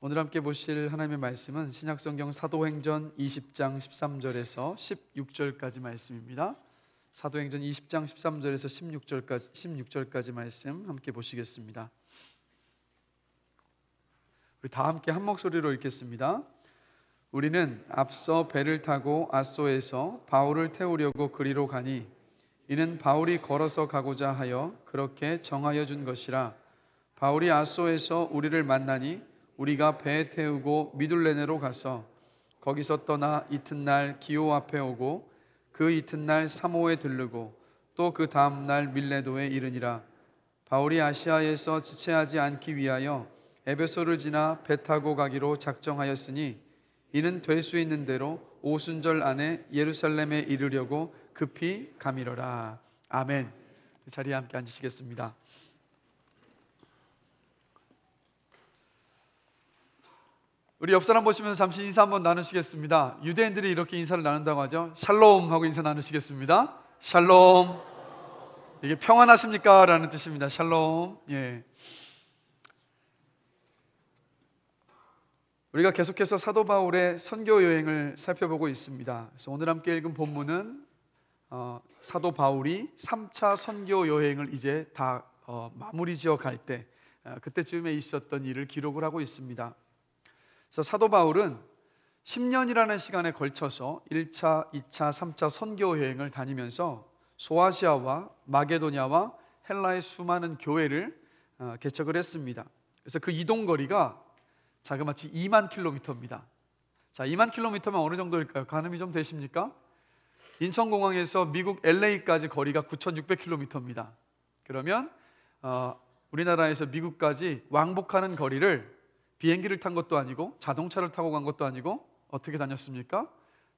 오늘 함께 보실 하나님의 말씀은 신약성경 사도행전 20장 13절에서 16절까지 말씀입니다. 사도행전 20장 13절에서 16절까지 말씀 함께 보시겠습니다. 우리 다 함께 한 목소리로 읽겠습니다. 우리는 앞서 배를 타고 앗소에서 바울을 태우려고 그리로 가니 이는 바울이 걸어서 가고자 하여 그렇게 정하여 준 것이라. 바울이 앗소에서 우리를 만나니 우리가 배에 태우고 미둘레네로 가서 거기서 떠나 이튿날 기오 앞에 오고 그 이튿날 사모에 들르고 또 그 다음날 밀레도에 이르니라. 바울이 아시아에서 지체하지 않기 위하여 에베소를 지나 배 타고 가기로 작정하였으니 이는 될 수 있는 대로 오순절 안에 예루살렘에 이르려고 급히 가미러라. 아멘. 자리에 함께 앉으시겠습니다. 우리 옆 사람 보시면서 잠시 인사 한번 나누시겠습니다. 유대인들이 이렇게 인사를 나눈다고 하죠. 샬롬 하고 인사 나누시겠습니다. 샬롬. 이게 평안하십니까? 라는 뜻입니다. 샬롬. 예. 우리가 계속해서 사도 바울의 선교 여행을 살펴보고 있습니다. 그래서 오늘 함께 읽은 본문은 사도 바울이 3차 선교 여행을 이제 다 마무리 지어 갈 때 그때쯤에 있었던 일을 기록을 하고 있습니다. 그래서 사도 바울은 10년이라는 시간에 걸쳐서 1차, 2차, 3차 선교 여행을 다니면서 소아시아와 마게도냐와 헬라의 수많은 교회를 개척을 했습니다. 그래서 그 이동 거리가 자그마치 2만 킬로미터입니다. 자, 2만 킬로미터면 어느 정도일까요? 가늠이 좀 되십니까? 인천공항에서 미국 LA까지 거리가 9,600킬로미터입니다. 그러면 우리나라에서 미국까지 왕복하는 거리를 비행기를 탄 것도 아니고 자동차를 타고 간 것도 아니고 어떻게 다녔습니까?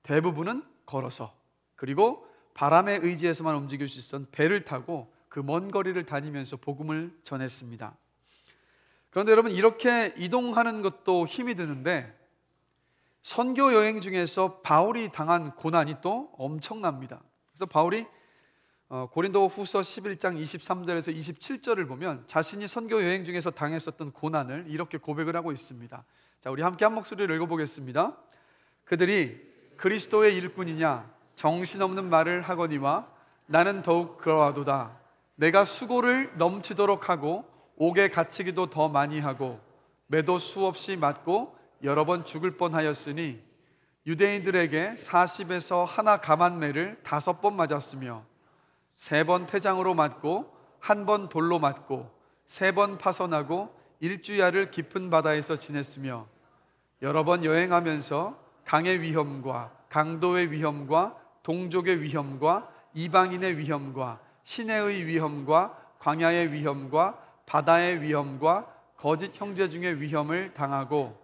대부분은 걸어서, 그리고 바람에 의지해서만 움직일 수 있었던 배를 타고 그 먼 거리를 다니면서 복음을 전했습니다. 그런데 여러분, 이렇게 이동하는 것도 힘이 드는데 선교 여행 중에서 바울이 당한 고난이 또 엄청납니다. 그래서 바울이 고린도 후서 11장 23절에서 27절을 보면 자신이 선교 여행 중에서 당했었던 고난을 이렇게 고백을 하고 있습니다. 자, 우리 함께 한 목소리를 읽어보겠습니다. 그들이 그리스도의 일꾼이냐 정신없는 말을 하거니와 나는 더욱 그러하도다. 내가 수고를 넘치도록 하고 옥에 갇히기도 더 많이 하고 매도 수없이 맞고 여러 번 죽을 뻔하였으니 유대인들에게 40에서 하나 감한매를 5번 맞았으며 3번 태장으로 맞고 1번 돌로 맞고 3번 파선하고 일주야를 깊은 바다에서 지냈으며 여러 번 여행하면서 강의 위험과 강도의 위험과 동족의 위험과 이방인의 위험과 시내의 위험과 광야의 위험과 바다의 위험과 거짓 형제 중의 위험을 당하고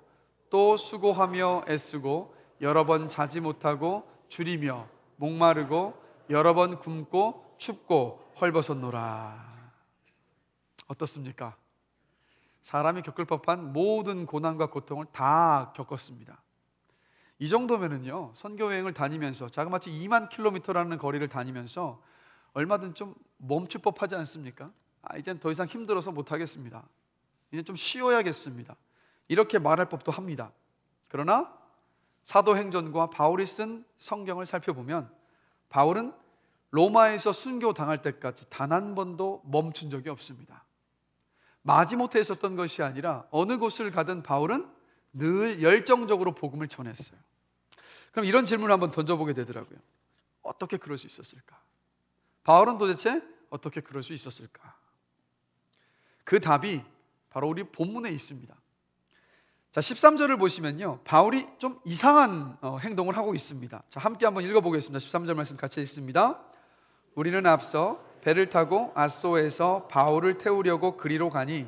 또 수고하며 애쓰고 여러 번 자지 못하고 줄이며 목마르고 여러 번 굶고 춥고 헐벗었노라. 어떻습니까? 사람이 겪을 법한 모든 고난과 고통을 다 겪었습니다. 이 정도면은요, 선교 여행을 다니면서 자그마치 2만 킬로미터라는 거리를 다니면서 얼마든 좀 멈출 법하지 않습니까? 이젠 더 이상 힘들어서 못하겠습니다. 이제 좀 쉬어야겠습니다. 이렇게 말할 법도 합니다. 그러나 사도행전과 바울이 쓴 성경을 살펴보면 바울은 로마에서 순교 당할 때까지 단 한 번도 멈춘 적이 없습니다. 마지못해 있었던 것이 아니라 어느 곳을 가든 바울은 늘 열정적으로 복음을 전했어요. 그럼 이런 질문을 한번 던져보게 되더라고요. 어떻게 그럴 수 있었을까? 바울은 도대체 어떻게 그럴 수 있었을까? 그 답이 바로 우리 본문에 있습니다. 자, 13절을 보시면요, 바울이 좀 이상한 행동을 하고 있습니다. 자, 함께 한번 읽어보겠습니다. 13절 말씀 같이 읽습니다. 우리는 앞서 배를 타고 앗소에서 바울을 태우려고 그리로 가니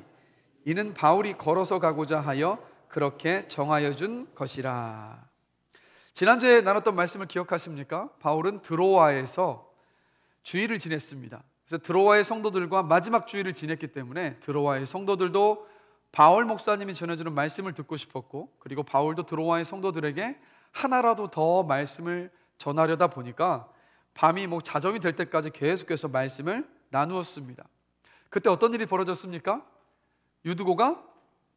이는 바울이 걸어서 가고자 하여 그렇게 정하여 준 것이라. 지난주에 나눴던 말씀을 기억하십니까? 바울은 드로아에서 주일을 지냈습니다. 그래서 드로아의 성도들과 마지막 주일을 지냈기 때문에 드로아의 성도들도 바울 목사님이 전해주는 말씀을 듣고 싶었고, 그리고 바울도 드로아의 성도들에게 하나라도 더 말씀을 전하려다 보니까 밤이 자정이 될 때까지 계속해서 말씀을 나누었습니다. 그때 어떤 일이 벌어졌습니까? 유두고가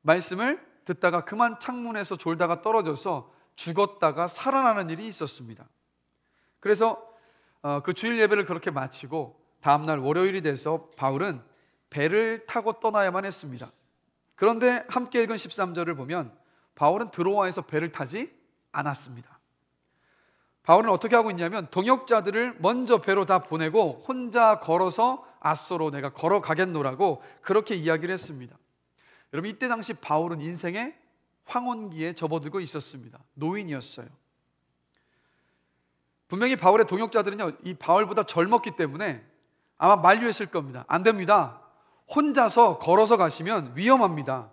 말씀을 듣다가 그만 창문에서 졸다가 떨어져서 죽었다가 살아나는 일이 있었습니다. 그래서 그 주일 예배를 그렇게 마치고 다음날 월요일이 돼서 바울은 배를 타고 떠나야만 했습니다. 그런데 함께 읽은 13절을 보면 바울은 드로아에서 배를 타지 않았습니다. 바울은 어떻게 하고 있냐면 동역자들을 먼저 배로 다 보내고 혼자 걸어서 아소로 내가 걸어가겠노라고 그렇게 이야기를 했습니다. 여러분, 이때 당시 바울은 인생의 황혼기에 접어들고 있었습니다. 노인이었어요. 분명히 바울의 동역자들은요, 이 바울보다 젊었기 때문에 아마 만류했을 겁니다. 안 됩니다. 혼자서 걸어서 가시면 위험합니다.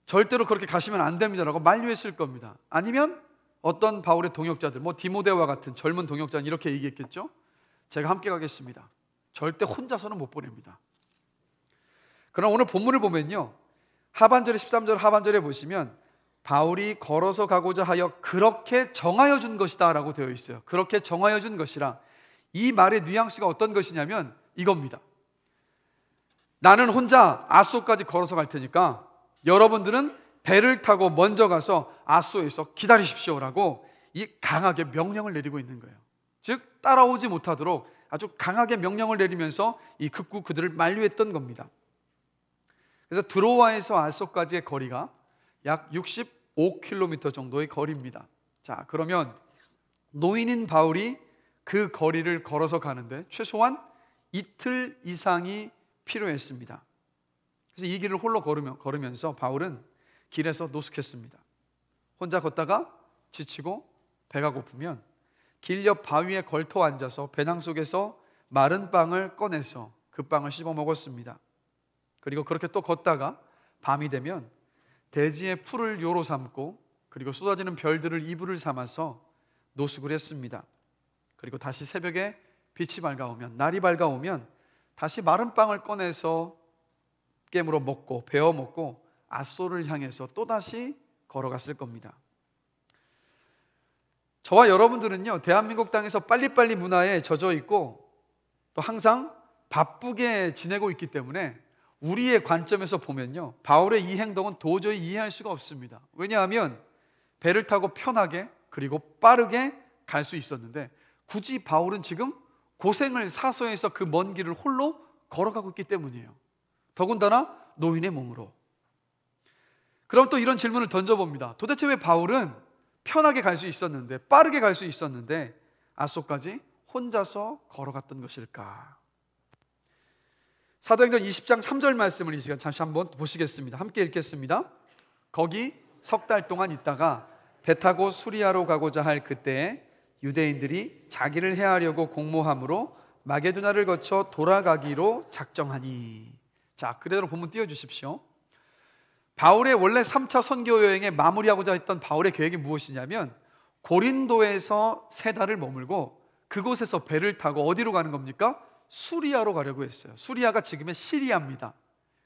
절대로 그렇게 가시면 안 됩니다라고 만류했을 겁니다. 아니면 어떤 바울의 동역자들, 디모데와 같은 젊은 동역자는 이렇게 얘기했겠죠. 제가 함께 가겠습니다. 절대 혼자서는 못 보냅니다. 그러나 오늘 본문을 보면요, 하반절에 13절 하반절에 보시면 바울이 걸어서 가고자 하여 그렇게 정하여 준 것이다 라고 되어 있어요. 그렇게 정하여 준 것이라, 이 말의 뉘앙스가 어떤 것이냐면 이겁니다. 나는 혼자 아소까지 걸어서 갈 테니까 여러분들은 배를 타고 먼저 가서 아소에서 기다리십시오라고 이 강하게 명령을 내리고 있는 거예요. 즉 따라오지 못하도록 아주 강하게 명령을 내리면서 이 극구 그들을 만류했던 겁니다. 그래서 드로아에서 아소까지의 거리가 약 65km 정도의 거리입니다. 자, 그러면 노인인 바울이 그 거리를 걸어서 가는데 최소한 이틀 이상이 필요했습니다. 그래서 이 길을 홀로 걸으면서 바울은 길에서 노숙했습니다. 혼자 걷다가 지치고 배가 고프면 길 옆 바위에 걸터 앉아서 배낭 속에서 마른 빵을 꺼내서 그 빵을 씹어 먹었습니다. 그리고 그렇게 또 걷다가 밤이 되면 대지의 풀을 요로 삼고 그리고 쏟아지는 별들을 이불을 삼아서 노숙을 했습니다. 그리고 다시 새벽에 빛이 밝아오면, 날이 밝아오면 다시 마른 빵을 꺼내서 깨물어 먹고 베어 먹고 아소를 향해서 또다시 걸어갔을 겁니다. 저와 여러분들은요, 대한민국 땅에서 빨리빨리 문화에 젖어 있고 또 항상 바쁘게 지내고 있기 때문에 우리의 관점에서 보면요, 바울의 이 행동은 도저히 이해할 수가 없습니다. 왜냐하면 배를 타고 편하게 그리고 빠르게 갈 수 있었는데 굳이 바울은 지금 고생을 사서 해서 그 먼 길을 홀로 걸어가고 있기 때문이에요. 더군다나 노인의 몸으로. 그럼 또 이런 질문을 던져봅니다. 도대체 왜 바울은 편하게 갈 수 있었는데, 빠르게 갈 수 있었는데 아소까지 혼자서 걸어갔던 것일까? 사도행전 20장 3절 말씀을 이 시간 잠시 한번 보시겠습니다. 함께 읽겠습니다. 거기 석 달 동안 있다가 배 타고 수리아로 가고자 할 그때에 유대인들이 자기를 해하려고 공모함으로 마게도냐를 거쳐 돌아가기로 작정하니. 자, 그대로 본문 띄워주십시오. 바울의 원래 3차 선교 여행에 마무리하고자 했던 바울의 계획이 무엇이냐면 고린도에서 3달을 머물고 그곳에서 배를 타고 어디로 가는 겁니까? 수리아로 가려고 했어요. 수리아가 지금의 시리아입니다.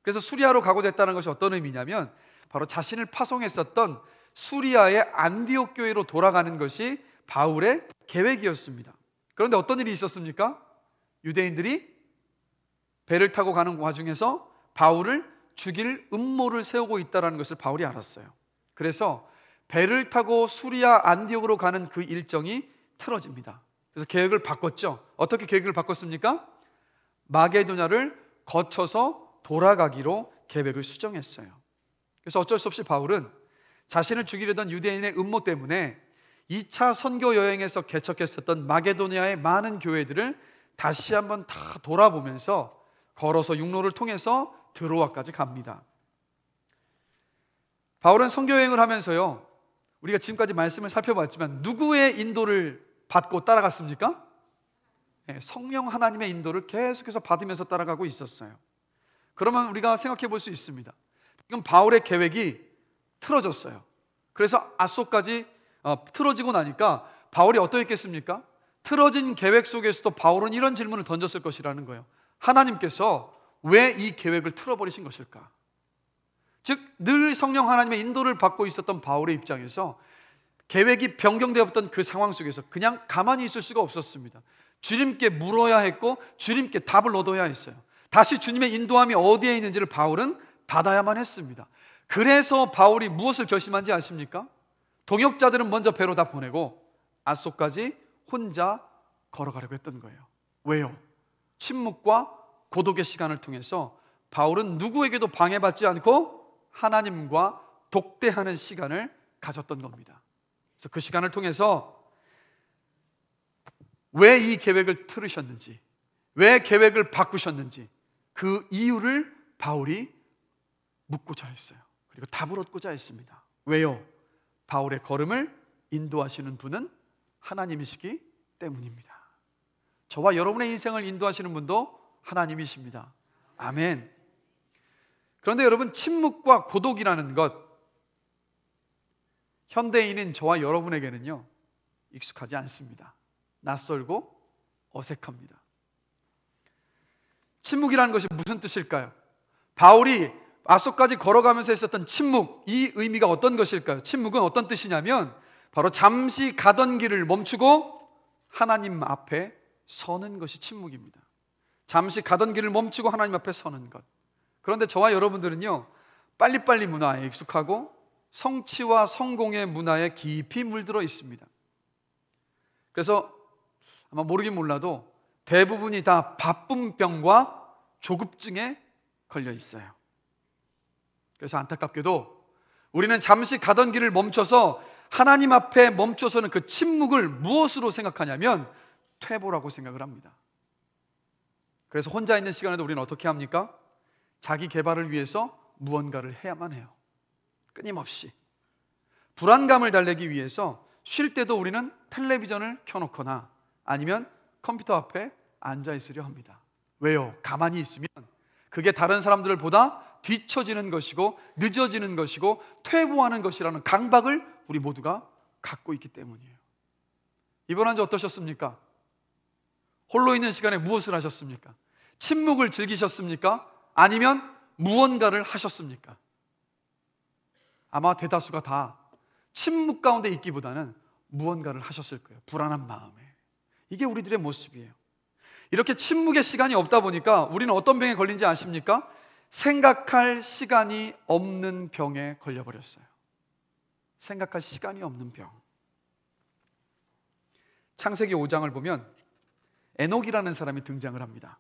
그래서 수리아로 가고자 했다는 것이 어떤 의미냐면 바로 자신을 파송했었던 수리아의 안디옥 교회로 돌아가는 것이 바울의 계획이었습니다. 그런데 어떤 일이 있었습니까? 유대인들이 배를 타고 가는 와중에서 바울을 죽일 음모를 세우고 있다는 것을 바울이 알았어요. 그래서 배를 타고 수리아 안디옥으로 가는 그 일정이 틀어집니다. 그래서 계획을 바꿨죠. 어떻게 계획을 바꿨습니까? 마게도냐를 거쳐서 돌아가기로 계획을 수정했어요. 그래서 어쩔 수 없이 바울은 자신을 죽이려던 유대인의 음모 때문에 2차 선교 여행에서 개척했었던 마게도냐의 많은 교회들을 다시 한번 다 돌아보면서 걸어서 육로를 통해서 드로아까지 갑니다. 바울은 선교 여행을 하면서요, 우리가 지금까지 말씀을 살펴봤지만 누구의 인도를 받고 따라갔습니까? 성령 하나님의 인도를 계속해서 받으면서 따라가고 있었어요. 그러면 우리가 생각해 볼 수 있습니다. 지금 바울의 계획이 틀어졌어요. 그래서 아소까지 틀어지고 나니까 바울이 어떠했겠습니까? 틀어진 계획 속에서도 바울은 이런 질문을 던졌을 것이라는 거예요. 하나님께서 왜 이 계획을 틀어버리신 것일까? 즉 늘 성령 하나님의 인도를 받고 있었던 바울의 입장에서 계획이 변경되었던 그 상황 속에서 그냥 가만히 있을 수가 없었습니다. 주님께 물어야 했고 주님께 답을 얻어야 했어요. 다시 주님의 인도함이 어디에 있는지를 바울은 받아야만 했습니다. 그래서 바울이 무엇을 결심한지 아십니까? 동역자들은 먼저 배로 다 보내고 앗소까지 혼자 걸어가려고 했던 거예요. 왜요? 침묵과 고독의 시간을 통해서 바울은 누구에게도 방해받지 않고 하나님과 독대하는 시간을 가졌던 겁니다. 그래서 그 시간을 통해서 왜 이 계획을 틀으셨는지, 왜 계획을 바꾸셨는지 그 이유를 바울이 묻고자 했어요. 그리고 답을 얻고자 했습니다. 왜요? 바울의 걸음을 인도하시는 분은 하나님이시기 때문입니다. 저와 여러분의 인생을 인도하시는 분도 하나님이십니다. 아멘. 그런데 여러분, 침묵과 고독이라는 것, 현대인인 저와 여러분에게는요 익숙하지 않습니다. 낯설고 어색합니다. 침묵이라는 것이 무슨 뜻일까요? 바울이 앗소까지 걸어가면서 했었던 침묵, 이 의미가 어떤 것일까요? 침묵은 어떤 뜻이냐면 바로 잠시 가던 길을 멈추고 하나님 앞에 서는 것이 침묵입니다. 잠시 가던 길을 멈추고 하나님 앞에 서는 것. 그런데 저와 여러분들은요 빨리빨리 문화에 익숙하고 성취와 성공의 문화에 깊이 물들어 있습니다. 그래서 아마 모르긴 몰라도 대부분이 다 바쁨병과 조급증에 걸려 있어요. 그래서 안타깝게도 우리는 잠시 가던 길을 멈춰서 하나님 앞에 멈춰서는 그 침묵을 무엇으로 생각하냐면 퇴보라고 생각을 합니다. 그래서 혼자 있는 시간에도 우리는 어떻게 합니까? 자기 개발을 위해서 무언가를 해야만 해요. 끊임없이. 불안감을 달래기 위해서 쉴 때도 우리는 텔레비전을 켜놓거나 아니면 컴퓨터 앞에 앉아 있으려 합니다. 왜요? 가만히 있으면 그게 다른 사람들을 보다 뒤처지는 것이고 늦어지는 것이고 퇴보하는 것이라는 강박을 우리 모두가 갖고 있기 때문이에요. 이번 한 주 어떠셨습니까? 홀로 있는 시간에 무엇을 하셨습니까? 침묵을 즐기셨습니까? 아니면 무언가를 하셨습니까? 아마 대다수가 다 침묵 가운데 있기보다는 무언가를 하셨을 거예요. 불안한 마음에. 이게 우리들의 모습이에요. 이렇게 침묵의 시간이 없다 보니까 우리는 어떤 병에 걸린지 아십니까? 생각할 시간이 없는 병에 걸려버렸어요. 생각할 시간이 없는 병. 창세기 5장을 보면 에녹이라는 사람이 등장을 합니다.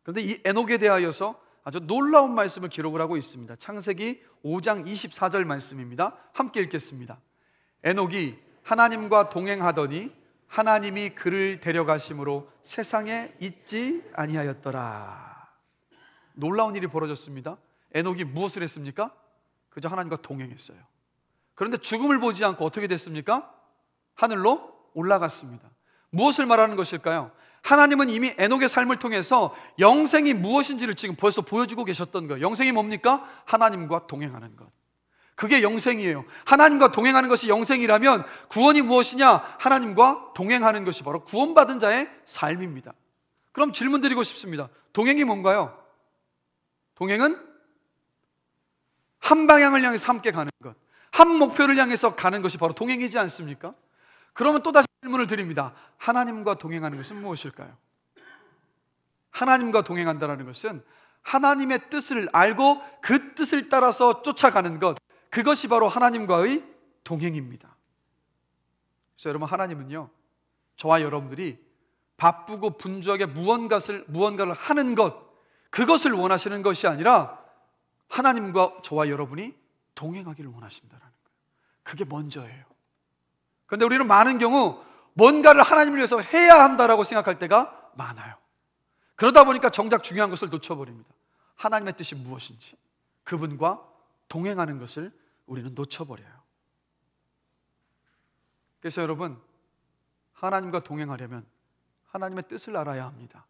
그런데 이 에녹에 대하여서 아주 놀라운 말씀을 기록을 하고 있습니다. 창세기 5장 24절 말씀입니다. 함께 읽겠습니다. 에녹이 하나님과 동행하더니 하나님이 그를 데려가심으로 세상에 있지 아니하였더라. 놀라운 일이 벌어졌습니다. 에녹이 무엇을 했습니까? 그저 하나님과 동행했어요. 그런데 죽음을 보지 않고 어떻게 됐습니까? 하늘로 올라갔습니다. 무엇을 말하는 것일까요? 하나님은 이미 에녹의 삶을 통해서 영생이 무엇인지를 지금 벌써 보여주고 계셨던 거예요. 영생이 뭡니까? 하나님과 동행하는 것. 그게 영생이에요. 하나님과 동행하는 것이 영생이라면 구원이 무엇이냐? 하나님과 동행하는 것이 바로 구원받은 자의 삶입니다. 그럼 질문 드리고 싶습니다. 동행이 뭔가요? 동행은 한 방향을 향해서 함께 가는 것, 한 목표를 향해서 가는 것이 바로 동행이지 않습니까? 그러면 또다시 질문을 드립니다. 하나님과 동행하는 것은 무엇일까요? 하나님과 동행한다는 것은 하나님의 뜻을 알고 그 뜻을 따라서 쫓아가는 것, 그것이 바로 하나님과의 동행입니다. 그래서 여러분, 하나님은요 저와 여러분들이 바쁘고 분주하게 무언가를 하는 것, 그것을 원하시는 것이 아니라 하나님과 저와 여러분이 동행하기를 원하신다는 거예요. 그게 먼저예요. 그런데 우리는 많은 경우 뭔가를 하나님을 위해서 해야 한다라고 생각할 때가 많아요. 그러다 보니까 정작 중요한 것을 놓쳐버립니다. 하나님의 뜻이 무엇인지, 그분과 동행하는 것을 우리는 놓쳐버려요. 그래서 여러분, 하나님과 동행하려면 하나님의 뜻을 알아야 합니다.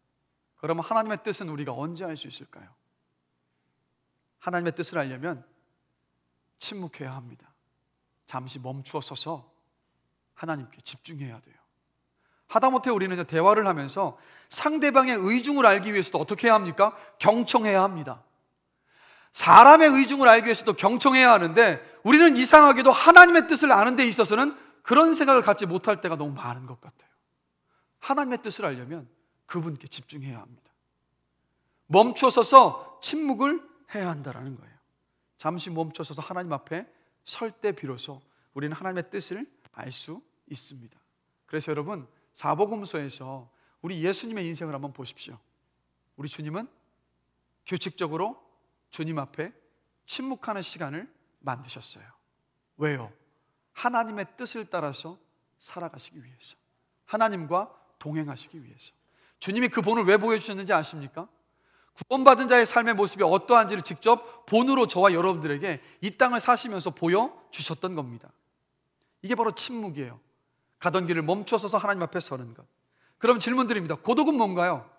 그러면 하나님의 뜻은 우리가 언제 알 수 있을까요? 하나님의 뜻을 알려면 침묵해야 합니다. 잠시 멈추어 서서 하나님께 집중해야 돼요. 하다못해 우리는 대화를 하면서 상대방의 의중을 알기 위해서도 어떻게 해야 합니까? 경청해야 합니다. 사람의 의중을 알기 위해서도 경청해야 하는데 우리는 이상하게도 하나님의 뜻을 아는 데 있어서는 그런 생각을 갖지 못할 때가 너무 많은 것 같아요. 하나님의 뜻을 알려면 그분께 집중해야 합니다. 멈추어 서서 침묵을 해야 한다는 거예요. 잠시 멈춰서서 하나님 앞에 설 때 비로소 우리는 하나님의 뜻을 알 수 있습니다. 그래서 여러분, 사복음서에서 우리 예수님의 인생을 한번 보십시오. 우리 주님은 규칙적으로 주님 앞에 침묵하는 시간을 만드셨어요. 왜요? 하나님의 뜻을 따라서 살아가시기 위해서, 하나님과 동행하시기 위해서. 주님이 그 본을 왜 보여주셨는지 아십니까? 구원받은 자의 삶의 모습이 어떠한지를 직접 본으로 저와 여러분들에게 이 땅을 사시면서 보여주셨던 겁니다. 이게 바로 침묵이에요. 가던 길을 멈춰서서 하나님 앞에 서는 것. 그럼 질문 드립니다. 고독은 뭔가요?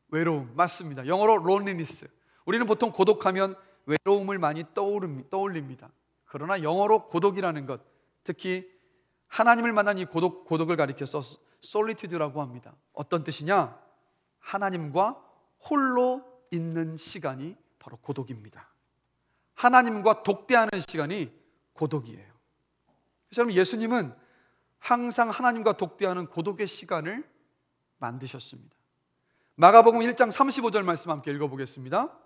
외로움. 맞습니다. 영어로 loneliness. 우리는 보통 고독하면 외로움을 많이 떠올립니다. 그러나 영어로 고독이라는 것, 특히 하나님을 만난 이 고독을 가리켜서 solitude라고 합니다. 어떤 뜻이냐? 하나님과 홀로 있는 시간이 바로 고독입니다. 하나님과 독대하는 시간이 고독이에요. 그래서 여러분, 예수님은 항상 하나님과 독대하는 고독의 시간을 만드셨습니다. 마가복음 1장 35절 말씀 함께 읽어보겠습니다.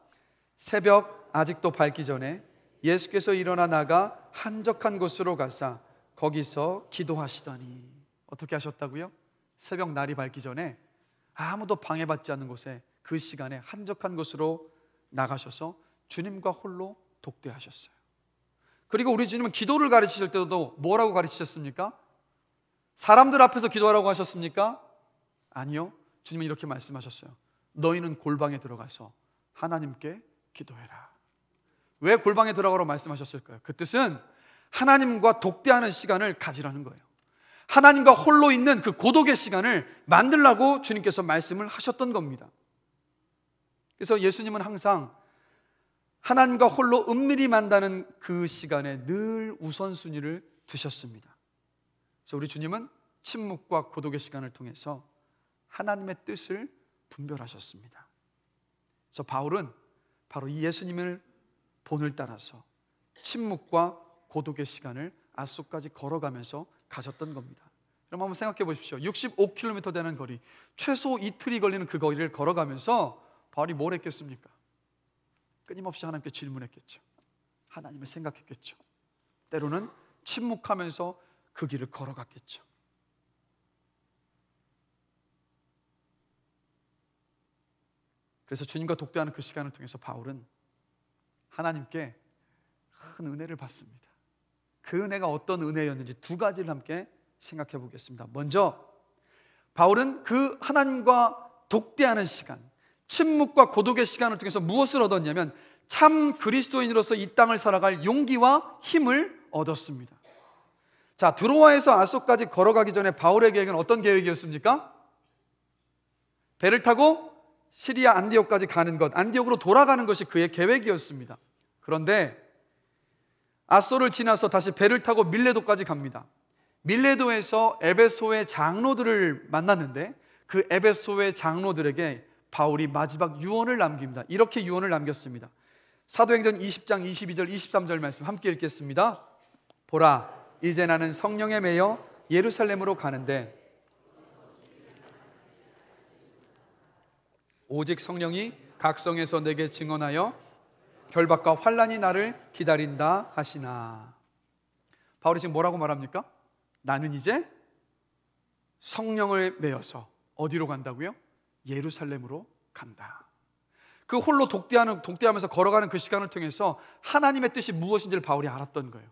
새벽 아직도 밝기 전에 예수께서 일어나 나가 한적한 곳으로 가사 거기서 기도하시더니. 어떻게 하셨다고요? 새벽 날이 밝기 전에 아무도 방해받지 않는 곳에, 그 시간에 한적한 곳으로 나가셔서 주님과 홀로 독대하셨어요. 그리고 우리 주님은 기도를 가르치실 때도 뭐라고 가르치셨습니까? 사람들 앞에서 기도하라고 하셨습니까? 아니요. 주님은 이렇게 말씀하셨어요. 너희는 골방에 들어가서 하나님께 기도해라. 왜 골방에 들어가라고 말씀하셨을까요? 그 뜻은 하나님과 독대하는 시간을 가지라는 거예요. 하나님과 홀로 있는 그 고독의 시간을 만들라고 주님께서 말씀을 하셨던 겁니다. 그래서 예수님은 항상 하나님과 홀로 은밀히 만나는 그 시간에 늘 우선순위를 두셨습니다. 그래서 우리 주님은 침묵과 고독의 시간을 통해서 하나님의 뜻을 분별하셨습니다. 그래서 바울은 바로 이 예수님을 본을 따라서 침묵과 고독의 시간을 앗소까지 걸어가면서 가셨던 겁니다. 그럼 한번 생각해 보십시오. 65km 되는 거리, 최소 이틀이 걸리는 그 거리를 걸어가면서 바울이 뭘 했겠습니까? 끊임없이 하나님께 질문했겠죠. 하나님을 생각했겠죠. 때로는 침묵하면서 그 길을 걸어갔겠죠. 그래서 주님과 독대하는 그 시간을 통해서 바울은 하나님께 큰 은혜를 받습니다. 그 은혜가 어떤 은혜였는지 두 가지를 함께 생각해 보겠습니다. 먼저 바울은 그 하나님과 독대하는 시간, 침묵과 고독의 시간을 통해서 무엇을 얻었냐면 참 그리스도인으로서 이 땅을 살아갈 용기와 힘을 얻었습니다. 자, 드로아에서 아소까지 걸어가기 전에 바울의 계획은 어떤 계획이었습니까? 배를 타고 시리아 안디옥까지 가는 것, 안디옥으로 돌아가는 것이 그의 계획이었습니다. 그런데 아소를 지나서 다시 배를 타고 밀레도까지 갑니다. 밀레도에서 에베소의 장로들을 만났는데 그 에베소의 장로들에게 바울이 마지막 유언을 남깁니다. 이렇게 유언을 남겼습니다. 사도행전 20장 22절 23절 말씀 함께 읽겠습니다. 보라, 이제 나는 성령에 매여 예루살렘으로 가는데 오직 성령이 각 성에서 내게 증언하여 결박과 환난이 나를 기다린다 하시나. 바울이 지금 뭐라고 말합니까? 나는 이제 성령을 매여서 어디로 간다고요? 예루살렘으로 간다. 그 홀로 독대하면서 걸어가는 그 시간을 통해서 하나님의 뜻이 무엇인지를 바울이 알았던 거예요.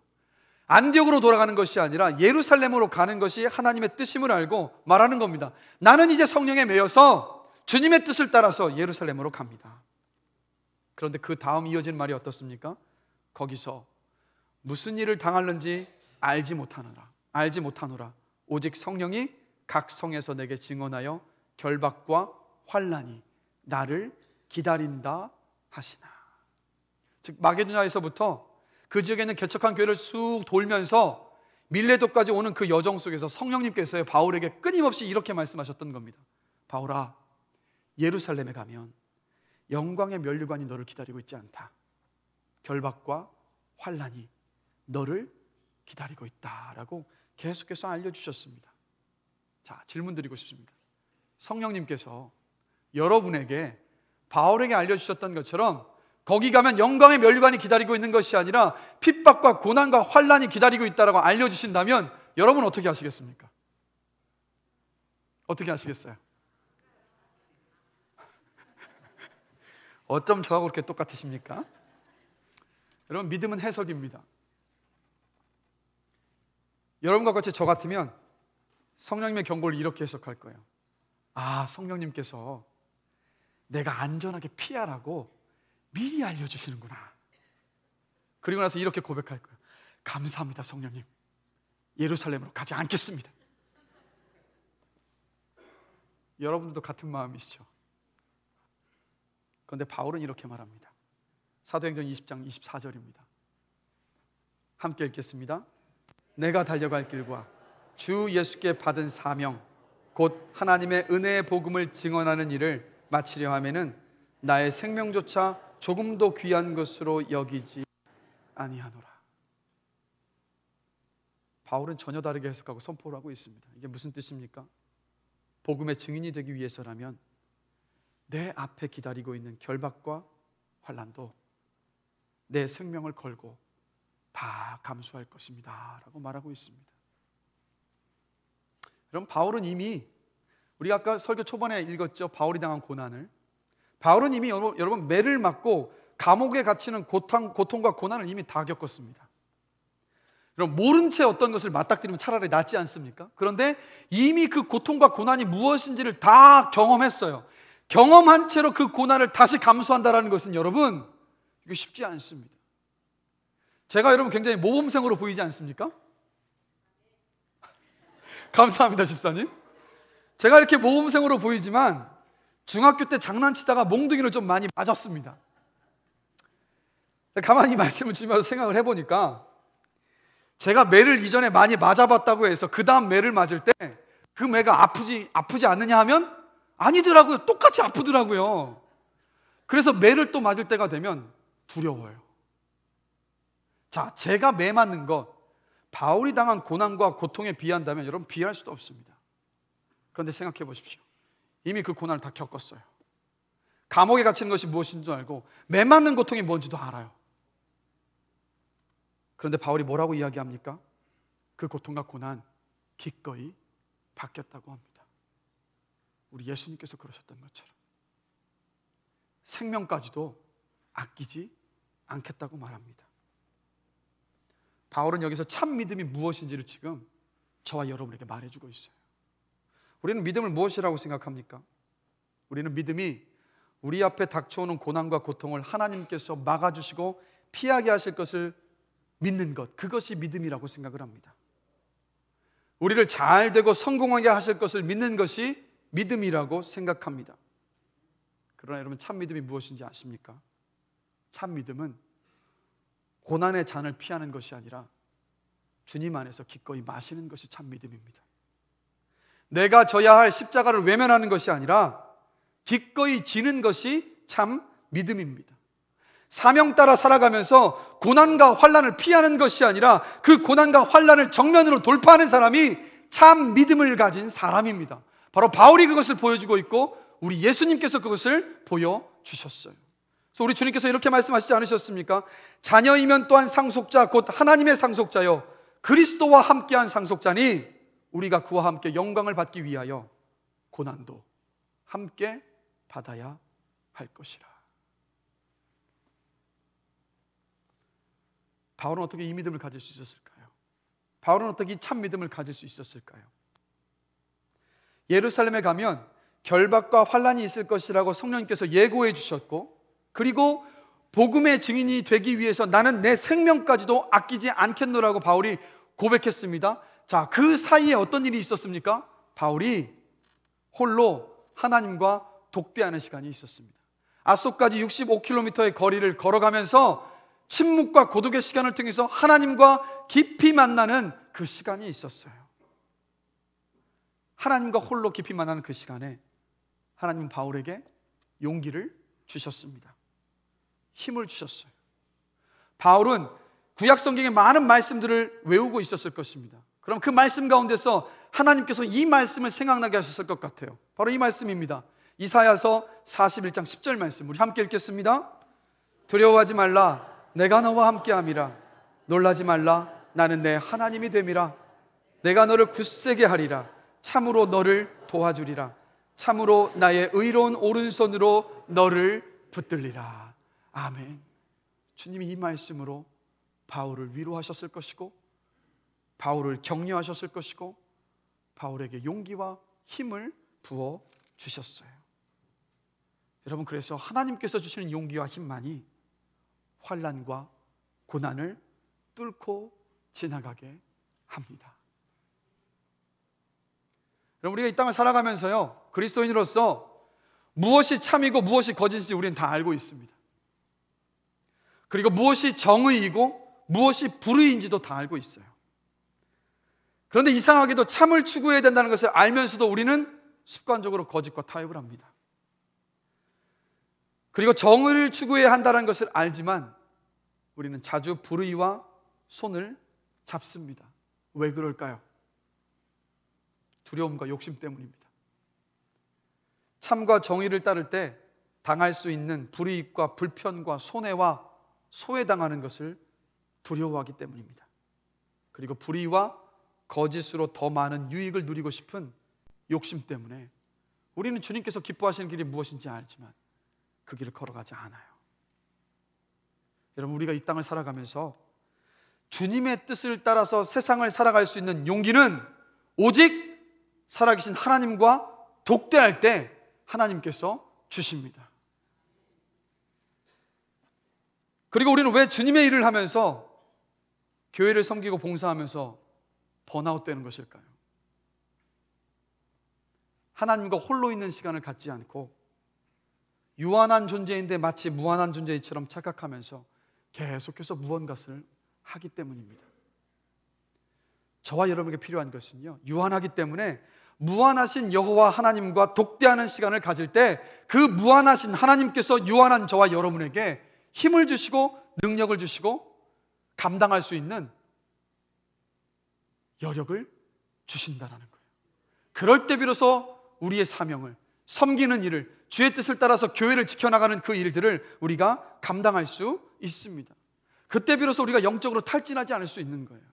안디옥으로 돌아가는 것이 아니라 예루살렘으로 가는 것이 하나님의 뜻임을 알고 말하는 겁니다. 나는 이제 성령에 매여서 주님의 뜻을 따라서 예루살렘으로 갑니다. 그런데 그 다음 이어진 말이 어떻습니까? 거기서 무슨 일을 당할는지 알지 못하노라. 오직 성령이 각 성에서 내게 증언하여 결박과 환난이 나를 기다린다 하시나. 즉 마게도냐에서부터 그 지역에 있는 개척한 교회를 쑥 돌면서 밀레도까지 오는 그 여정 속에서 성령님께서 바울에게 끊임없이 이렇게 말씀하셨던 겁니다. 바울아, 예루살렘에 가면 영광의 면류관이 너를 기다리고 있지 않다. 결박과 환난이 너를 기다리고 있다라고 계속해서 알려주셨습니다. 자, 질문 드리고 싶습니다. 성령님께서 여러분에게 바울에게 알려주셨던 것처럼 거기 가면 영광의 면류관이 기다리고 있는 것이 아니라 핍박과 고난과 환난이 기다리고 있다라고 알려주신다면 여러분 어떻게 하시겠습니까? 어떻게 하시겠어요? 어쩜 저하고 그렇게 똑같으십니까? 여러분, 믿음은 해석입니다. 여러분과 같이 저 같으면 성령님의 경고를 이렇게 해석할 거예요. 아, 성령님께서 내가 안전하게 피하라고 미리 알려주시는구나. 그리고 나서 이렇게 고백할 거예요. 감사합니다, 성령님. 예루살렘으로 가지 않겠습니다. 여러분들도 같은 마음이시죠? 그런데 바울은 이렇게 말합니다. 사도행전 20장 24절입니다. 함께 읽겠습니다. 내가 달려갈 길과 주 예수께 받은 사명 곧 하나님의 은혜의 복음을 증언하는 일을 마치려 하면은 나의 생명조차 조금도 귀한 것으로 여기지 아니하노라. 바울은 전혀 다르게 해석하고 선포를 하고 있습니다. 이게 무슨 뜻입니까? 복음의 증인이 되기 위해서라면 내 앞에 기다리고 있는 결박과 환난도 내 생명을 걸고 다 감수할 것입니다 라고 말하고 있습니다. 그럼 바울은 이미, 우리가 아까 설교 초반에 읽었죠, 바울이 당한 고난을. 바울은 이미 여러분 매를 맞고 감옥에 갇히는 고통과 고난을 이미 다 겪었습니다. 그럼 모른 채 어떤 것을 맞닥뜨리면 차라리 낫지 않습니까? 그런데 이미 그 고통과 고난이 무엇인지를 다 경험했어요. 경험한 채로 그 고난을 다시 감수한다는 것은 여러분, 이거 쉽지 않습니다. 제가 여러분 굉장히 모범생으로 보이지 않습니까? 감사합니다, 집사님. 제가 이렇게 모범생으로 보이지만 중학교 때 장난치다가 몽둥이를 좀 많이 맞았습니다. 가만히 말씀을 주면서 생각을 해보니까 제가 매를 이전에 많이 맞아봤다고 해서 그 다음 매를 맞을 때 그 매가 아프지 않느냐 하면 아니더라고요. 똑같이 아프더라고요. 그래서 매를 또 맞을 때가 되면 두려워요. 자, 제가 매 맞는 것, 바울이 당한 고난과 고통에 비한다면 여러분 비할 수도 없습니다. 그런데 생각해 보십시오. 이미 그 고난을 다 겪었어요. 감옥에 갇히는 것이 무엇인지도 알고 매 맞는 고통이 뭔지도 알아요. 그런데 바울이 뭐라고 이야기합니까? 그 고통과 고난 기꺼이 받겠다고 합니다. 우리 예수님께서 그러셨던 것처럼 생명까지도 아끼지 않겠다고 말합니다. 바울은 여기서 참 믿음이 무엇인지를 지금 저와 여러분에게 말해주고 있어요. 우리는 믿음을 무엇이라고 생각합니까? 우리는 믿음이 우리 앞에 닥쳐오는 고난과 고통을 하나님께서 막아주시고 피하게 하실 것을 믿는 것, 그것이 믿음이라고 생각을 합니다. 우리를 잘 되고 성공하게 하실 것을 믿는 것이 믿음이라고 생각합니다. 그러나 여러분, 참 믿음이 무엇인지 아십니까? 참 믿음은 고난의 잔을 피하는 것이 아니라 주님 안에서 기꺼이 마시는 것이 참 믿음입니다. 내가 져야 할 십자가를 외면하는 것이 아니라 기꺼이 지는 것이 참 믿음입니다. 사명 따라 살아가면서 고난과 환난을 피하는 것이 아니라 그 고난과 환난을 정면으로 돌파하는 사람이 참 믿음을 가진 사람입니다. 바로 바울이 그것을 보여주고 있고 우리 예수님께서 그것을 보여주셨어요. 그래서 우리 주님께서 이렇게 말씀하시지 않으셨습니까? 자녀이면 또한 상속자 곧 하나님의 상속자요 그리스도와 함께한 상속자니 우리가 그와 함께 영광을 받기 위하여 고난도 함께 받아야 할 것이라. 바울은 어떻게 이 믿음을 가질 수 있었을까요? 바울은 어떻게 이 참 믿음을 가질 수 있었을까요? 예루살렘에 가면 결박과 환난이 있을 것이라고 성령님께서 예고해 주셨고, 그리고 복음의 증인이 되기 위해서 나는 내 생명까지도 아끼지 않겠노라고 바울이 고백했습니다. 자, 그 사이에 어떤 일이 있었습니까? 바울이 홀로 하나님과 독대하는 시간이 있었습니다. 아소까지 65km의 거리를 걸어가면서 침묵과 고독의 시간을 통해서 하나님과 깊이 만나는 그 시간이 있었어요. 하나님과 홀로 깊이 만나는 그 시간에 하나님은 바울에게 용기를 주셨습니다. 힘을 주셨어요. 바울은 구약 성경의 많은 말씀들을 외우고 있었을 것입니다. 그럼 그 말씀 가운데서 하나님께서 이 말씀을 생각나게 하셨을 것 같아요. 바로 이 말씀입니다. 이사야서 41장 10절 말씀, 우리 함께 읽겠습니다. 두려워하지 말라. 내가 너와 함께함이라. 놀라지 말라. 나는 내 하나님이 됨이라. 내가 너를 굳세게 하리라. 참으로 너를 도와주리라. 참으로 나의 의로운 오른손으로 너를 붙들리라. 아멘. 주님이 이 말씀으로 바울을 위로하셨을 것이고, 바울을 격려하셨을 것이고, 바울에게 용기와 힘을 부어 주셨어요. 여러분, 그래서 하나님께서 주시는 용기와 힘만이 환난과 고난을 뚫고 지나가게 합니다. 여러분, 우리가 이 땅을 살아가면서요, 그리스도인으로서 무엇이 참이고 무엇이 거짓인지 우리는 다 알고 있습니다. 그리고 무엇이 정의이고 무엇이 불의인지도 다 알고 있어요. 그런데 이상하게도 참을 추구해야 된다는 것을 알면서도 우리는 습관적으로 거짓과 타협을 합니다. 그리고 정의를 추구해야 한다는 것을 알지만 우리는 자주 불의와 손을 잡습니다. 왜 그럴까요? 두려움과 욕심 때문입니다. 참과 정의를 따를 때 당할 수 있는 불이익과 불편과 손해와 소외당하는 것을 두려워하기 때문입니다. 그리고 불의와 거짓으로 더 많은 유익을 누리고 싶은 욕심 때문에 우리는 주님께서 기뻐하시는 길이 무엇인지 알지만 그 길을 걸어가지 않아요. 여러분, 우리가 이 땅을 살아가면서 주님의 뜻을 따라서 세상을 살아갈 수 있는 용기는 오직 살아계신 하나님과 독대할 때 하나님께서 주십니다. 그리고 우리는 왜 주님의 일을 하면서 교회를 섬기고 봉사하면서 번아웃 되는 것일까요? 하나님과 홀로 있는 시간을 갖지 않고 유한한 존재인데 마치 무한한 존재처럼 착각하면서 계속해서 무언가를 하기 때문입니다. 저와 여러분에게 필요한 것은요, 유한하기 때문에 무한하신 여호와 하나님과 독대하는 시간을 가질 때 그 무한하신 하나님께서 유한한 저와 여러분에게 힘을 주시고 능력을 주시고 감당할 수 있는 여력을 주신다는 거예요. 그럴 때 비로소 우리의 사명을, 섬기는 일을, 주의 뜻을 따라서 교회를 지켜나가는 그 일들을 우리가 감당할 수 있습니다. 그때 비로소 우리가 영적으로 탈진하지 않을 수 있는 거예요.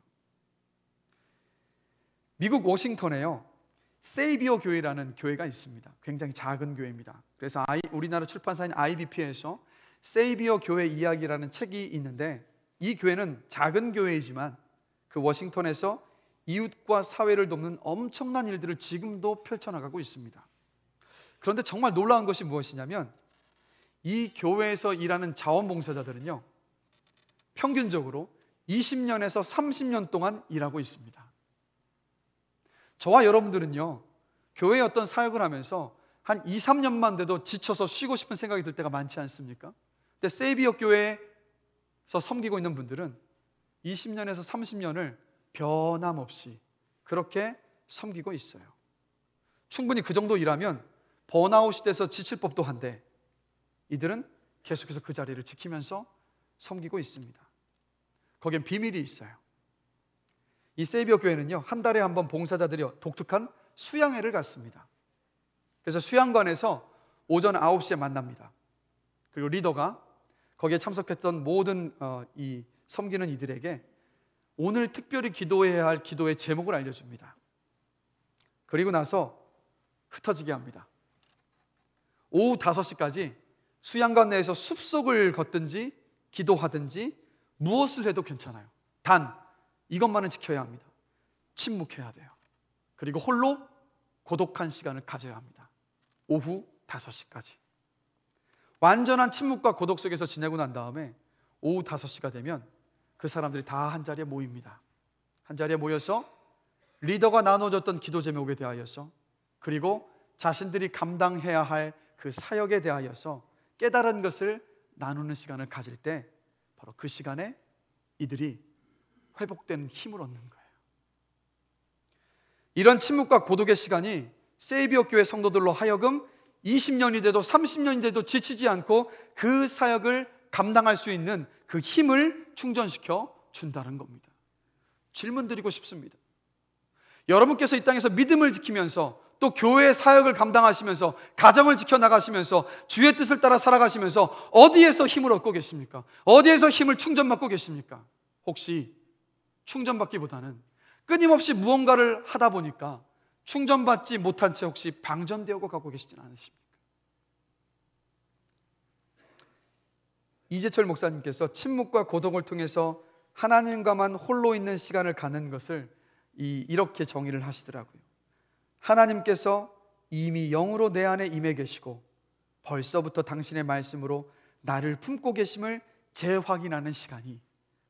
미국 워싱턴에요, 세이비어 교회라는 교회가 있습니다. 굉장히 작은 교회입니다. 그래서 우리나라 출판사인 IBP에서 세이비어 교회 이야기라는 책이 있는데, 이 교회는 작은 교회이지만 그 워싱턴에서 이웃과 사회를 돕는 엄청난 일들을 지금도 펼쳐나가고 있습니다. 그런데 정말 놀라운 것이 무엇이냐면 이 교회에서 일하는 자원봉사자들은요, 평균적으로 20년에서 30년 동안 일하고 있습니다. 저와 여러분들은요, 교회의 어떤 사역을 하면서 한 2, 3년만 돼도 지쳐서 쉬고 싶은 생각이 들 때가 많지 않습니까? 근데 세이비어 교회에서 섬기고 있는 분들은 20년에서 30년을 변함없이 그렇게 섬기고 있어요. 충분히 그 정도 일하면 번아웃이 돼서 지칠 법도 한데 이들은 계속해서 그 자리를 지키면서 섬기고 있습니다. 거기엔 비밀이 있어요. 이 세이비어 교회는요, 한 달에 한 번 봉사자들이 독특한 수양회를 갖습니다. 그래서 수양관에서 오전 9시에 만납니다. 그리고 리더가 거기에 참석했던 모든 이 섬기는 이들에게 오늘 특별히 기도해야 할 기도의 제목을 알려줍니다. 그리고 나서 흩어지게 합니다. 오후 5시까지 수양관 내에서 숲속을 걷든지 기도하든지 무엇을 해도 괜찮아요. 단 이것만은 지켜야 합니다. 침묵해야 돼요. 그리고 홀로 고독한 시간을 가져야 합니다. 오후 5시까지. 완전한 침묵과 고독 속에서 지내고 난 다음에 오후 5시가 되면 그 사람들이 다 한자리에 모입니다. 한자리에 모여서 리더가 나눠줬던 기도 제목에 대하여서, 그리고 자신들이 감당해야 할 그 사역에 대하여서 깨달은 것을 나누는 시간을 가질 때 바로 그 시간에 이들이 회복된 힘을 얻는 거예요. 이런 침묵과 고독의 시간이 세이비어 교회 성도들로 하여금 20년이 돼도 30년이 돼도 지치지 않고 그 사역을 감당할 수 있는 그 힘을 충전시켜 준다는 겁니다. 질문 드리고 싶습니다. 여러분께서 이 땅에서 믿음을 지키면서 또 교회 사역을 감당하시면서 가정을 지켜나가시면서 주의 뜻을 따라 살아가시면서 어디에서 힘을 얻고 계십니까? 어디에서 힘을 충전받고 계십니까? 혹시 충전받기보다는 끊임없이 무언가를 하다 보니까 충전받지 못한 채 혹시 방전되어 가고 계시지는 않으십니까? 이재철 목사님께서 침묵과 고독을 통해서 하나님과만 홀로 있는 시간을 갖는 것을 이렇게 정의를 하시더라고요. 하나님께서 이미 영으로 내 안에 임해 계시고 벌써부터 당신의 말씀으로 나를 품고 계심을 재확인하는 시간이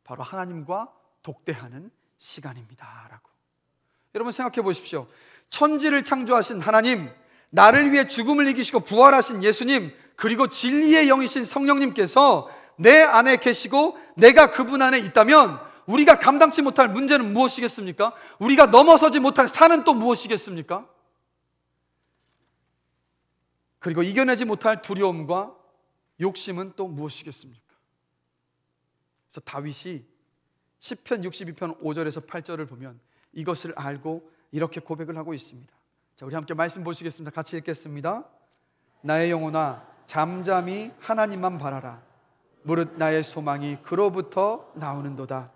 바로 하나님과 독대하는 시간입니다 라고. 여러분 생각해 보십시오. 천지를 창조하신 하나님, 나를 위해 죽음을 이기시고 부활하신 예수님, 그리고 진리의 영이신 성령님께서 내 안에 계시고 내가 그분 안에 있다면 우리가 감당치 못할 문제는 무엇이겠습니까? 우리가 넘어서지 못할 산은 또 무엇이겠습니까? 그리고 이겨내지 못할 두려움과 욕심은 또 무엇이겠습니까? 그래서 다윗이 시편 62편 5절에서 8절을 보면 이것을 알고 이렇게 고백을 하고 있습니다. 자, 우리 함께 말씀 보시겠습니다. 같이 읽겠습니다. 나의 영혼아 잠잠히 하나님만 바라라. 무릇 나의 소망이 그로부터 나오는도다.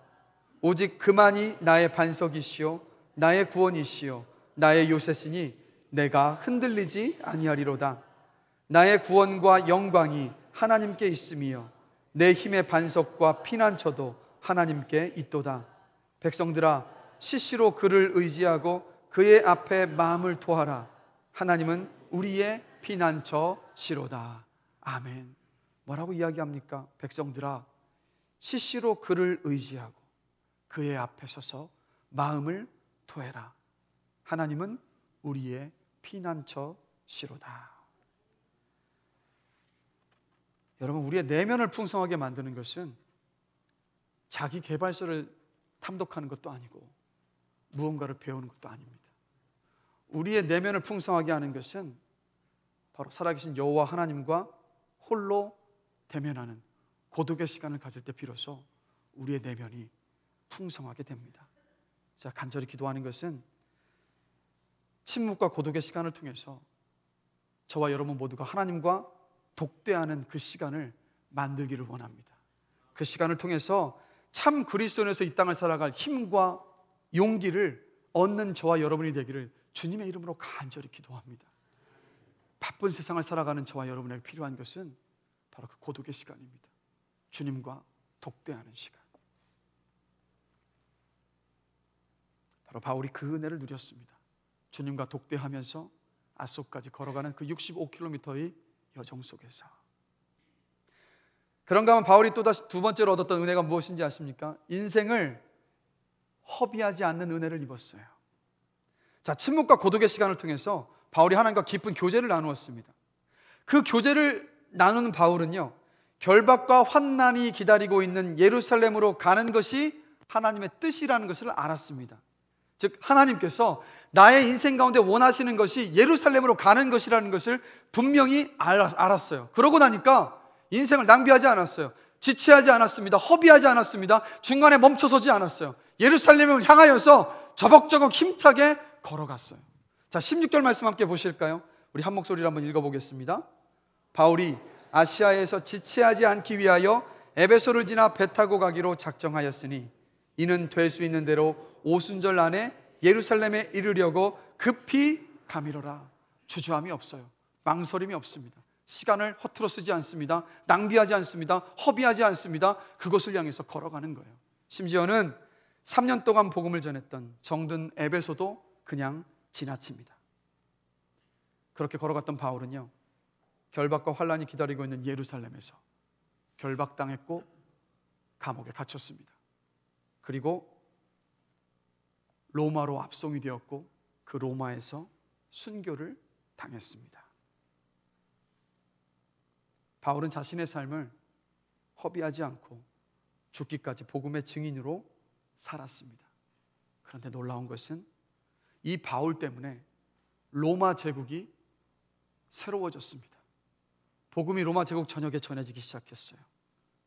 오직 그만이 나의 반석이시요 나의 구원이시요 나의 요새시니 내가 흔들리지 아니하리로다. 나의 구원과 영광이 하나님께 있음이요 내 힘의 반석과 피난처도 하나님께 있도다. 백성들아 시시로 그를 의지하고 그의 앞에 마음을 토하라. 하나님은 우리의 피난처시로다. 아멘. 뭐라고 이야기합니까? 백성들아 시시로 그를 의지하고 그의 앞에 서서 마음을 토해라. 하나님은 우리의 피난처시로다. 여러분, 우리의 내면을 풍성하게 만드는 것은 자기 개발서를 탐독하는 것도 아니고 무언가를 배우는 것도 아닙니다. 우리의 내면을 풍성하게 하는 것은 바로 살아계신 여호와 하나님과 홀로 대면하는 고독의 시간을 가질 때 비로소 우리의 내면이 풍성하게 됩니다. 제가 간절히 기도하는 것은 침묵과 고독의 시간을 통해서 저와 여러분 모두가 하나님과 독대하는 그 시간을 만들기를 원합니다. 그 시간을 통해서 참 그리스도인에서 이 땅을 살아갈 힘과 용기를 얻는 저와 여러분이 되기를 주님의 이름으로 간절히 기도합니다. 바쁜 세상을 살아가는 저와 여러분에게 필요한 것은 바로 그 고독의 시간입니다. 주님과 독대하는 시간. 바로 바울이 그 은혜를 누렸습니다. 주님과 독대하면서 아소까지 걸어가는 그 65km의 여정 속에서. 그런가 하면 바울이 또다시 두 번째로 얻었던 은혜가 무엇인지 아십니까? 인생을 허비하지 않는 은혜를 입었어요. 자, 침묵과 고독의 시간을 통해서 바울이 하나님과 깊은 교제를 나누었습니다. 그 교제를 나누는 바울은요, 결박과 환난이 기다리고 있는 예루살렘으로 가는 것이 하나님의 뜻이라는 것을 알았습니다. 즉 하나님께서 나의 인생 가운데 원하시는 것이 예루살렘으로 가는 것이라는 것을 분명히 알았어요. 그러고 나니까 인생을 낭비하지 않았어요. 지체하지 않았습니다. 허비하지 않았습니다. 중간에 멈춰서지 않았어요. 예루살렘을 향하여서 저벅저벅 힘차게 걸어갔어요. 자, 16절 말씀 함께 보실까요? 우리 한 목소리로 한번 읽어보겠습니다. 바울이 아시아에서 지체하지 않기 위하여 에베소를 지나 배 타고 가기로 작정하였으니 이는 될 수 있는 대로 오순절 안에 예루살렘에 이르려고 급히 가미로라. 주저함이 없어요. 망설임이 없습니다. 시간을 허투루 쓰지 않습니다. 낭비하지 않습니다. 허비하지 않습니다. 그곳을 향해서 걸어가는 거예요. 심지어는 3년 동안 복음을 전했던 정든 에베소도 그냥 지나칩니다. 그렇게 걸어갔던 바울은요, 결박과 환난이 기다리고 있는 예루살렘에서 결박당했고 감옥에 갇혔습니다. 그리고 로마로 압송이 되었고 그 로마에서 순교를 당했습니다. 바울은 자신의 삶을 허비하지 않고 죽기까지 복음의 증인으로 살았습니다. 그런데 놀라운 것은 이 바울 때문에 로마 제국이 새로워졌습니다. 복음이 로마 제국 전역에 전해지기 시작했어요.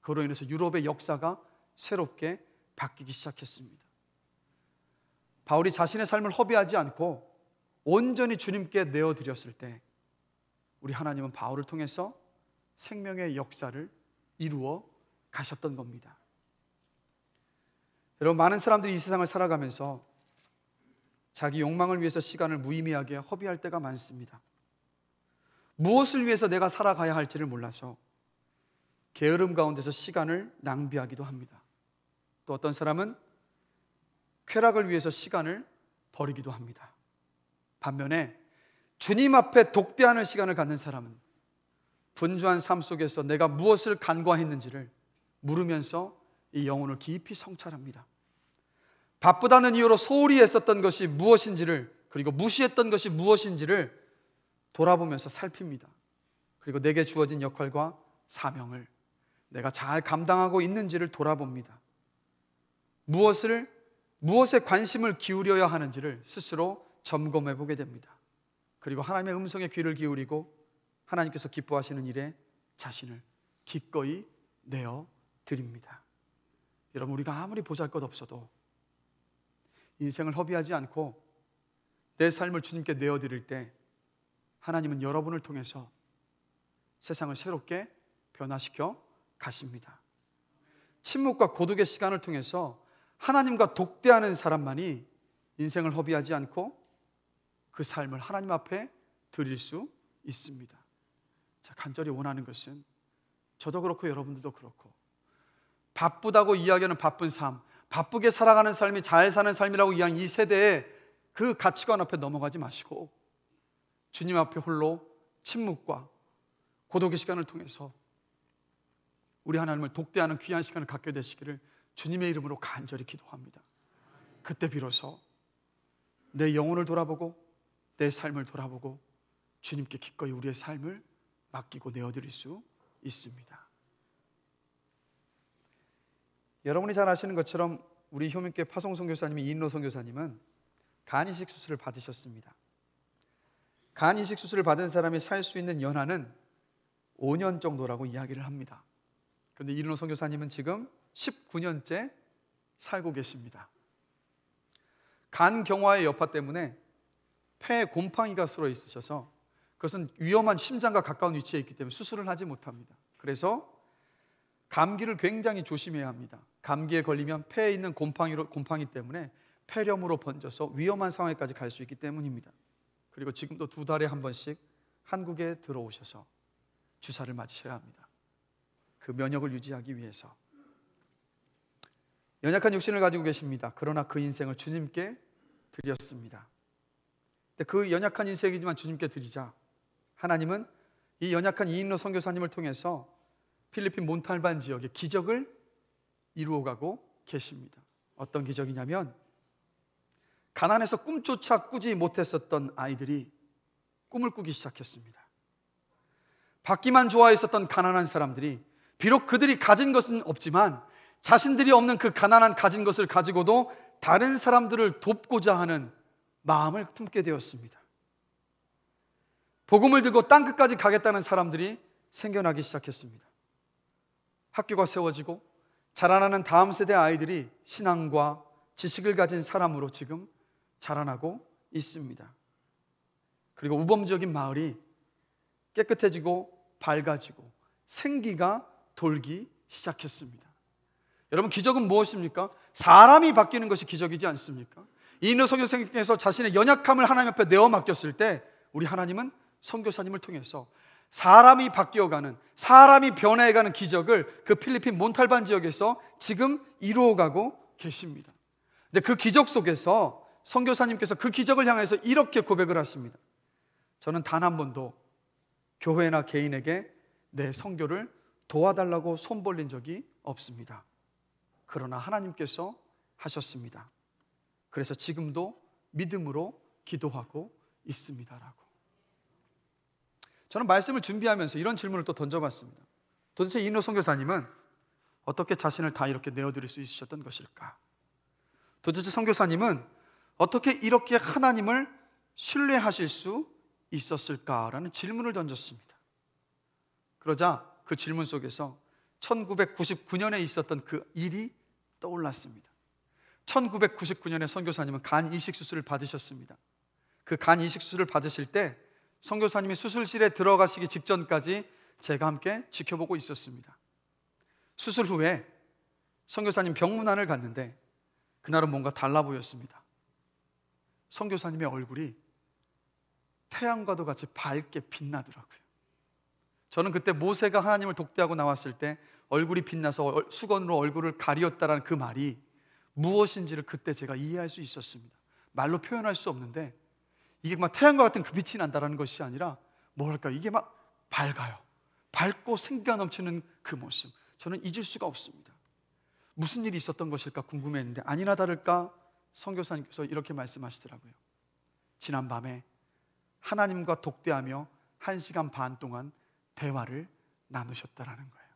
그로 인해서 유럽의 역사가 새롭게 바뀌기 시작했습니다. 바울이 자신의 삶을 허비하지 않고 온전히 주님께 내어드렸을 때 우리 하나님은 바울을 통해서 생명의 역사를 이루어 가셨던 겁니다. 여러분, 많은 사람들이 이 세상을 살아가면서 자기 욕망을 위해서 시간을 무의미하게 허비할 때가 많습니다. 무엇을 위해서 내가 살아가야 할지를 몰라서 게으름 가운데서 시간을 낭비하기도 합니다. 또 어떤 사람은 쾌락을 위해서 시간을 버리기도 합니다. 반면에 주님 앞에 독대하는 시간을 갖는 사람은 분주한 삶 속에서 내가 무엇을 간과했는지를 물으면서 이 영혼을 깊이 성찰합니다. 바쁘다는 이유로 소홀히 했었던 것이 무엇인지를, 그리고 무시했던 것이 무엇인지를 돌아보면서 살핍니다. 그리고 내게 주어진 역할과 사명을 내가 잘 감당하고 있는지를 돌아봅니다. 무엇에 관심을 기울여야 하는지를 스스로 점검해 보게 됩니다. 그리고 하나님의 음성에 귀를 기울이고 하나님께서 기뻐하시는 일에 자신을 기꺼이 내어 드립니다. 여러분, 우리가 아무리 보잘것없어도 인생을 허비하지 않고 내 삶을 주님께 내어 드릴 때 하나님은 여러분을 통해서 세상을 새롭게 변화시켜 가십니다. 침묵과 고독의 시간을 통해서 하나님과 독대하는 사람만이 인생을 허비하지 않고 그 삶을 하나님 앞에 드릴 수 있습니다. 자, 간절히 원하는 것은 저도 그렇고 여러분들도 그렇고 바쁘다고 이야기하는 바쁜 삶, 바쁘게 살아가는 삶이 잘 사는 삶이라고 이야기하는 이 세대의 그 가치관 앞에 넘어가지 마시고 주님 앞에 홀로 침묵과 고독의 시간을 통해서 우리 하나님을 독대하는 귀한 시간을 갖게 되시기를 주님의 이름으로 간절히 기도합니다. 그때 비로소 내 영혼을 돌아보고 내 삶을 돌아보고 주님께 기꺼이 우리의 삶을 맡기고 내어드릴 수 있습니다. 여러분이 잘 아시는 것처럼 우리 효민교회 파송 선교사님이 이인로 선교사님은 간 이식 수술을 받으셨습니다. 간 이식 수술을 받은 사람이 살 수 있는 연한은 5년 정도라고 이야기를 합니다. 그런데 이인로 선교사님은 지금 19년째 살고 계십니다. 간 경화의 여파 때문에 폐에 곰팡이가 슬어 있으셔서 그것은 위험한 심장과 가까운 위치에 있기 때문에 수술을 하지 못합니다. 그래서 감기를 굉장히 조심해야 합니다. 감기에 걸리면 폐에 있는 곰팡이 때문에 폐렴으로 번져서 위험한 상황에까지 갈 수 있기 때문입니다. 그리고 지금도 2달에 한 번씩 한국에 들어오셔서 주사를 맞으셔야 합니다. 그 면역을 유지하기 위해서. 연약한 육신을 가지고 계십니다. 그러나 그 인생을 주님께 드렸습니다. 근데 그 연약한 인생이지만 주님께 드리자 하나님은 이 연약한 이인로 선교사님을 통해서 필리핀 몬탈반 지역에 기적을 이루어가고 계십니다. 어떤 기적이냐면 가난해서 꿈조차 꾸지 못했었던 아이들이 꿈을 꾸기 시작했습니다. 받기만 좋아했었던 가난한 사람들이 비록 그들이 가진 것은 없지만 자신들이 없는 그 가난한 가진 것을 가지고도 다른 사람들을 돕고자 하는 마음을 품게 되었습니다. 복음을 들고 땅끝까지 가겠다는 사람들이 생겨나기 시작했습니다. 학교가 세워지고 자라나는 다음 세대 아이들이 신앙과 지식을 가진 사람으로 지금 자라나고 있습니다. 그리고 우범지역인 마을이 깨끗해지고 밝아지고 생기가 돌기 시작했습니다. 여러분, 기적은 무엇입니까? 사람이 바뀌는 것이 기적이지 않습니까? 이인로 선교사님께서 자신의 연약함을 하나님 앞에 내어 맡겼을 때 우리 하나님은 선교사님을 통해서 사람이 바뀌어가는, 사람이 변해가는 기적을 그 필리핀 몬탈반 지역에서 지금 이루어가고 계십니다. 근데 그 기적 속에서 선교사님께서 그 기적을 향해서 이렇게 고백을 하십니다. 저는 단 한 번도 교회나 개인에게 내 선교를 도와달라고 손 벌린 적이 없습니다. 그러나 하나님께서 하셨습니다. 그래서 지금도 믿음으로 기도하고 있습니다라고. 저는 말씀을 준비하면서 이런 질문을 또 던져봤습니다. 도대체 이인로 선교사님은 어떻게 자신을 다 이렇게 내어드릴 수 있으셨던 것일까? 도대체 선교사님은 어떻게 이렇게 하나님을 신뢰하실 수 있었을까라는 질문을 던졌습니다. 그러자 그 질문 속에서 1999년에 있었던 그 일이 떠올랐습니다. 1999년에 선교사님은 간 이식 수술을 받으셨습니다. 그 간 이식 수술을 받으실 때 선교사님이 수술실에 들어가시기 직전까지 제가 함께 지켜보고 있었습니다. 수술 후에 선교사님 병문안을 갔는데 그날은 뭔가 달라 보였습니다. 선교사님의 얼굴이 태양과도 같이 밝게 빛나더라고요. 저는 그때 모세가 하나님을 독대하고 나왔을 때 얼굴이 빛나서 수건으로 얼굴을 가리었다라는 그 말이 무엇인지를 그때 제가 이해할 수 있었습니다. 말로 표현할 수 없는데 이게 막 태양과 같은 그 빛이 난다는 것이 아니라 뭐랄까, 이게 막 밝아요. 밝고 생기가 넘치는 그 모습, 저는 잊을 수가 없습니다. 무슨 일이 있었던 것일까 궁금했는데 아니나 다를까 선교사님께서 이렇게 말씀하시더라고요. 지난 밤에 하나님과 독대하며 1시간 반 동안 대화를 나누셨다라는 거예요.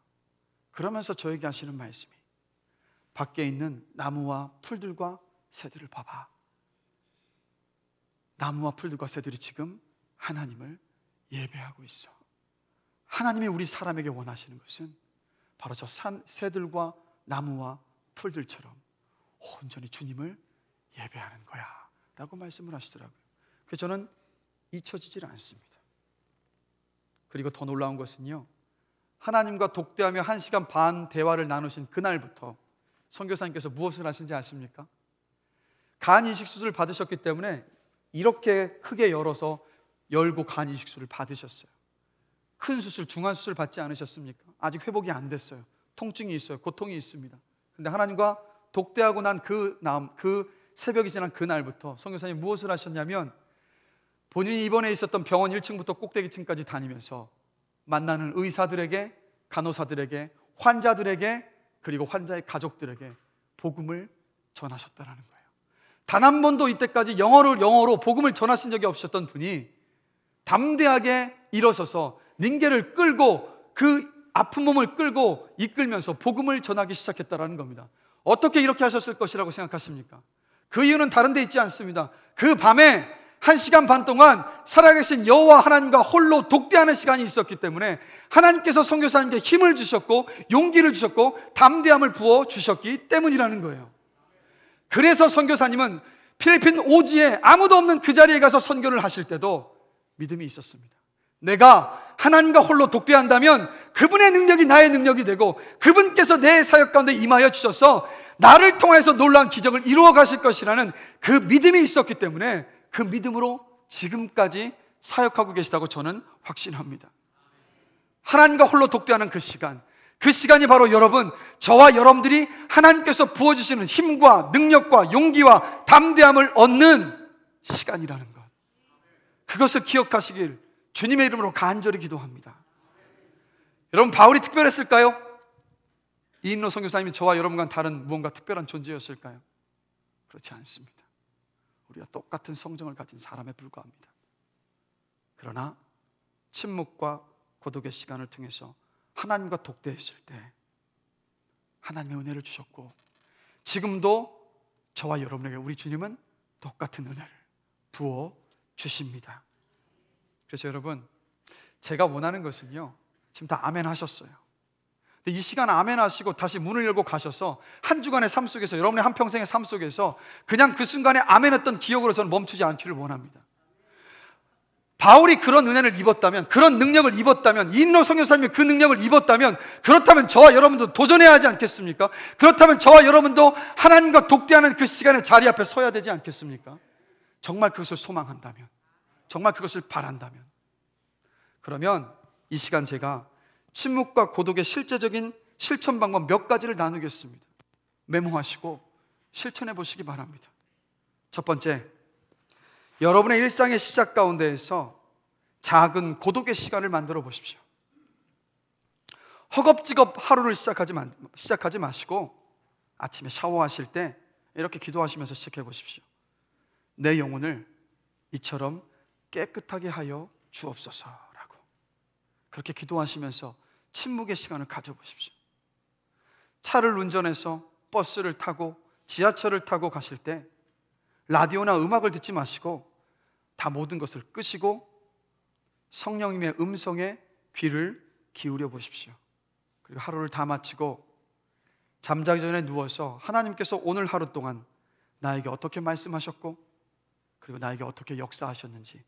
그러면서 저에게 하시는 말씀이, 밖에 있는 나무와 풀들과 새들을 봐봐. 나무와 풀들과 새들이 지금 하나님을 예배하고 있어. 하나님이 우리 사람에게 원하시는 것은 바로 저 새들과 나무와 풀들처럼 온전히 주님을 예배하는 거야 라고 말씀을 하시더라고요. 그래서 저는 잊혀지질 않습니다. 그리고 더 놀라운 것은요, 하나님과 독대하며 1시간 반 대화를 나누신 그날부터 선교사님께서 무엇을 하신지 아십니까? 간 이식 수술을 받으셨기 때문에 이렇게 크게 열고 간 이식 수술을 받으셨어요. 큰 수술, 중한 수술 받지 않으셨습니까? 아직 회복이 안 됐어요. 통증이 있어요. 고통이 있습니다. 근데 하나님과 독대하고 난 그 새벽이 지난 그날부터 선교사님이 무엇을 하셨냐면, 본인이 입원해 있었던 병원 1층부터 꼭대기층까지 다니면서 만나는 의사들에게, 간호사들에게, 환자들에게, 그리고 환자의 가족들에게 복음을 전하셨다라는 거예요. 단 한 번도 이때까지 영어로 복음을 전하신 적이 없으셨던 분이 담대하게 일어서서 닌게를 끌고, 그 아픈 몸을 끌고 이끌면서 복음을 전하기 시작했다라는 겁니다. 어떻게 이렇게 하셨을 것이라고 생각하십니까? 그 이유는 다른 데 있지 않습니다. 그 밤에 1시간 반 동안 살아계신 여호와 하나님과 홀로 독대하는 시간이 있었기 때문에 하나님께서 선교사님께 힘을 주셨고 용기를 주셨고 담대함을 부어 주셨기 때문이라는 거예요. 그래서 선교사님은 필리핀 오지에 아무도 없는 그 자리에 가서 선교를 하실 때도 믿음이 있었습니다. 내가 하나님과 홀로 독대한다면 그분의 능력이 나의 능력이 되고 그분께서 내 사역 가운데 임하여 주셔서 나를 통해서 놀라운 기적을 이루어 가실 것이라는 그 믿음이 있었기 때문에 그 믿음으로 지금까지 사역하고 계시다고 저는 확신합니다. 하나님과 홀로 독대하는 그 시간이 바로 여러분, 저와 여러분들이 하나님께서 부어주시는 힘과 능력과 용기와 담대함을 얻는 시간이라는 것, 그것을 기억하시길 주님의 이름으로 간절히 기도합니다. 여러분, 바울이 특별했을까요? 이인로 선교사님이 저와 여러분과 다른 무언가 특별한 존재였을까요? 그렇지 않습니다. 우리가 똑같은 성정을 가진 사람에 불과합니다. 그러나 침묵과 고독의 시간을 통해서 하나님과 독대했을 때 하나님의 은혜를 주셨고, 지금도 저와 여러분에게 우리 주님은 똑같은 은혜를 부어 주십니다. 그래서 여러분, 제가 원하는 것은요, 지금 다 아멘 하셨어요. 근데 이 시간 아멘 하시고 다시 문을 열고 가셔서 한 주간의 삶 속에서, 여러분의 한평생의 삶 속에서 그냥 그 순간에 아멘 했던 기억으로 저는 멈추지 않기를 원합니다. 바울이 그런 은혜를 입었다면, 그런 능력을 입었다면, 이인로 선교사님이 그 능력을 입었다면, 그렇다면 저와 여러분도 도전해야 하지 않겠습니까? 그렇다면 저와 여러분도 하나님과 독대하는 그 시간의 자리 앞에 서야 되지 않겠습니까? 정말 그것을 소망한다면, 정말 그것을 바란다면, 그러면 이 시간 제가 침묵과 고독의 실제적인 실천 방법 몇 가지를 나누겠습니다. 메모하시고 실천해 보시기 바랍니다. 첫 번째, 여러분의 일상의 시작 가운데에서 작은 고독의 시간을 만들어 보십시오. 허겁지겁 하루를 시작하지 마시고 아침에 샤워하실 때 이렇게 기도하시면서 시작해 보십시오. 내 영혼을 이처럼 깨끗하게 하여 주옵소서라고, 그렇게 기도하시면서 침묵의 시간을 가져보십시오. 차를 운전해서 버스를 타고 지하철을 타고 가실 때 라디오나 음악을 듣지 마시고 다 모든 것을 끄시고 성령님의 음성에 귀를 기울여 보십시오. 그리고 하루를 다 마치고 잠자기 전에 누워서 하나님께서 오늘 하루 동안 나에게 어떻게 말씀하셨고 그리고 나에게 어떻게 역사하셨는지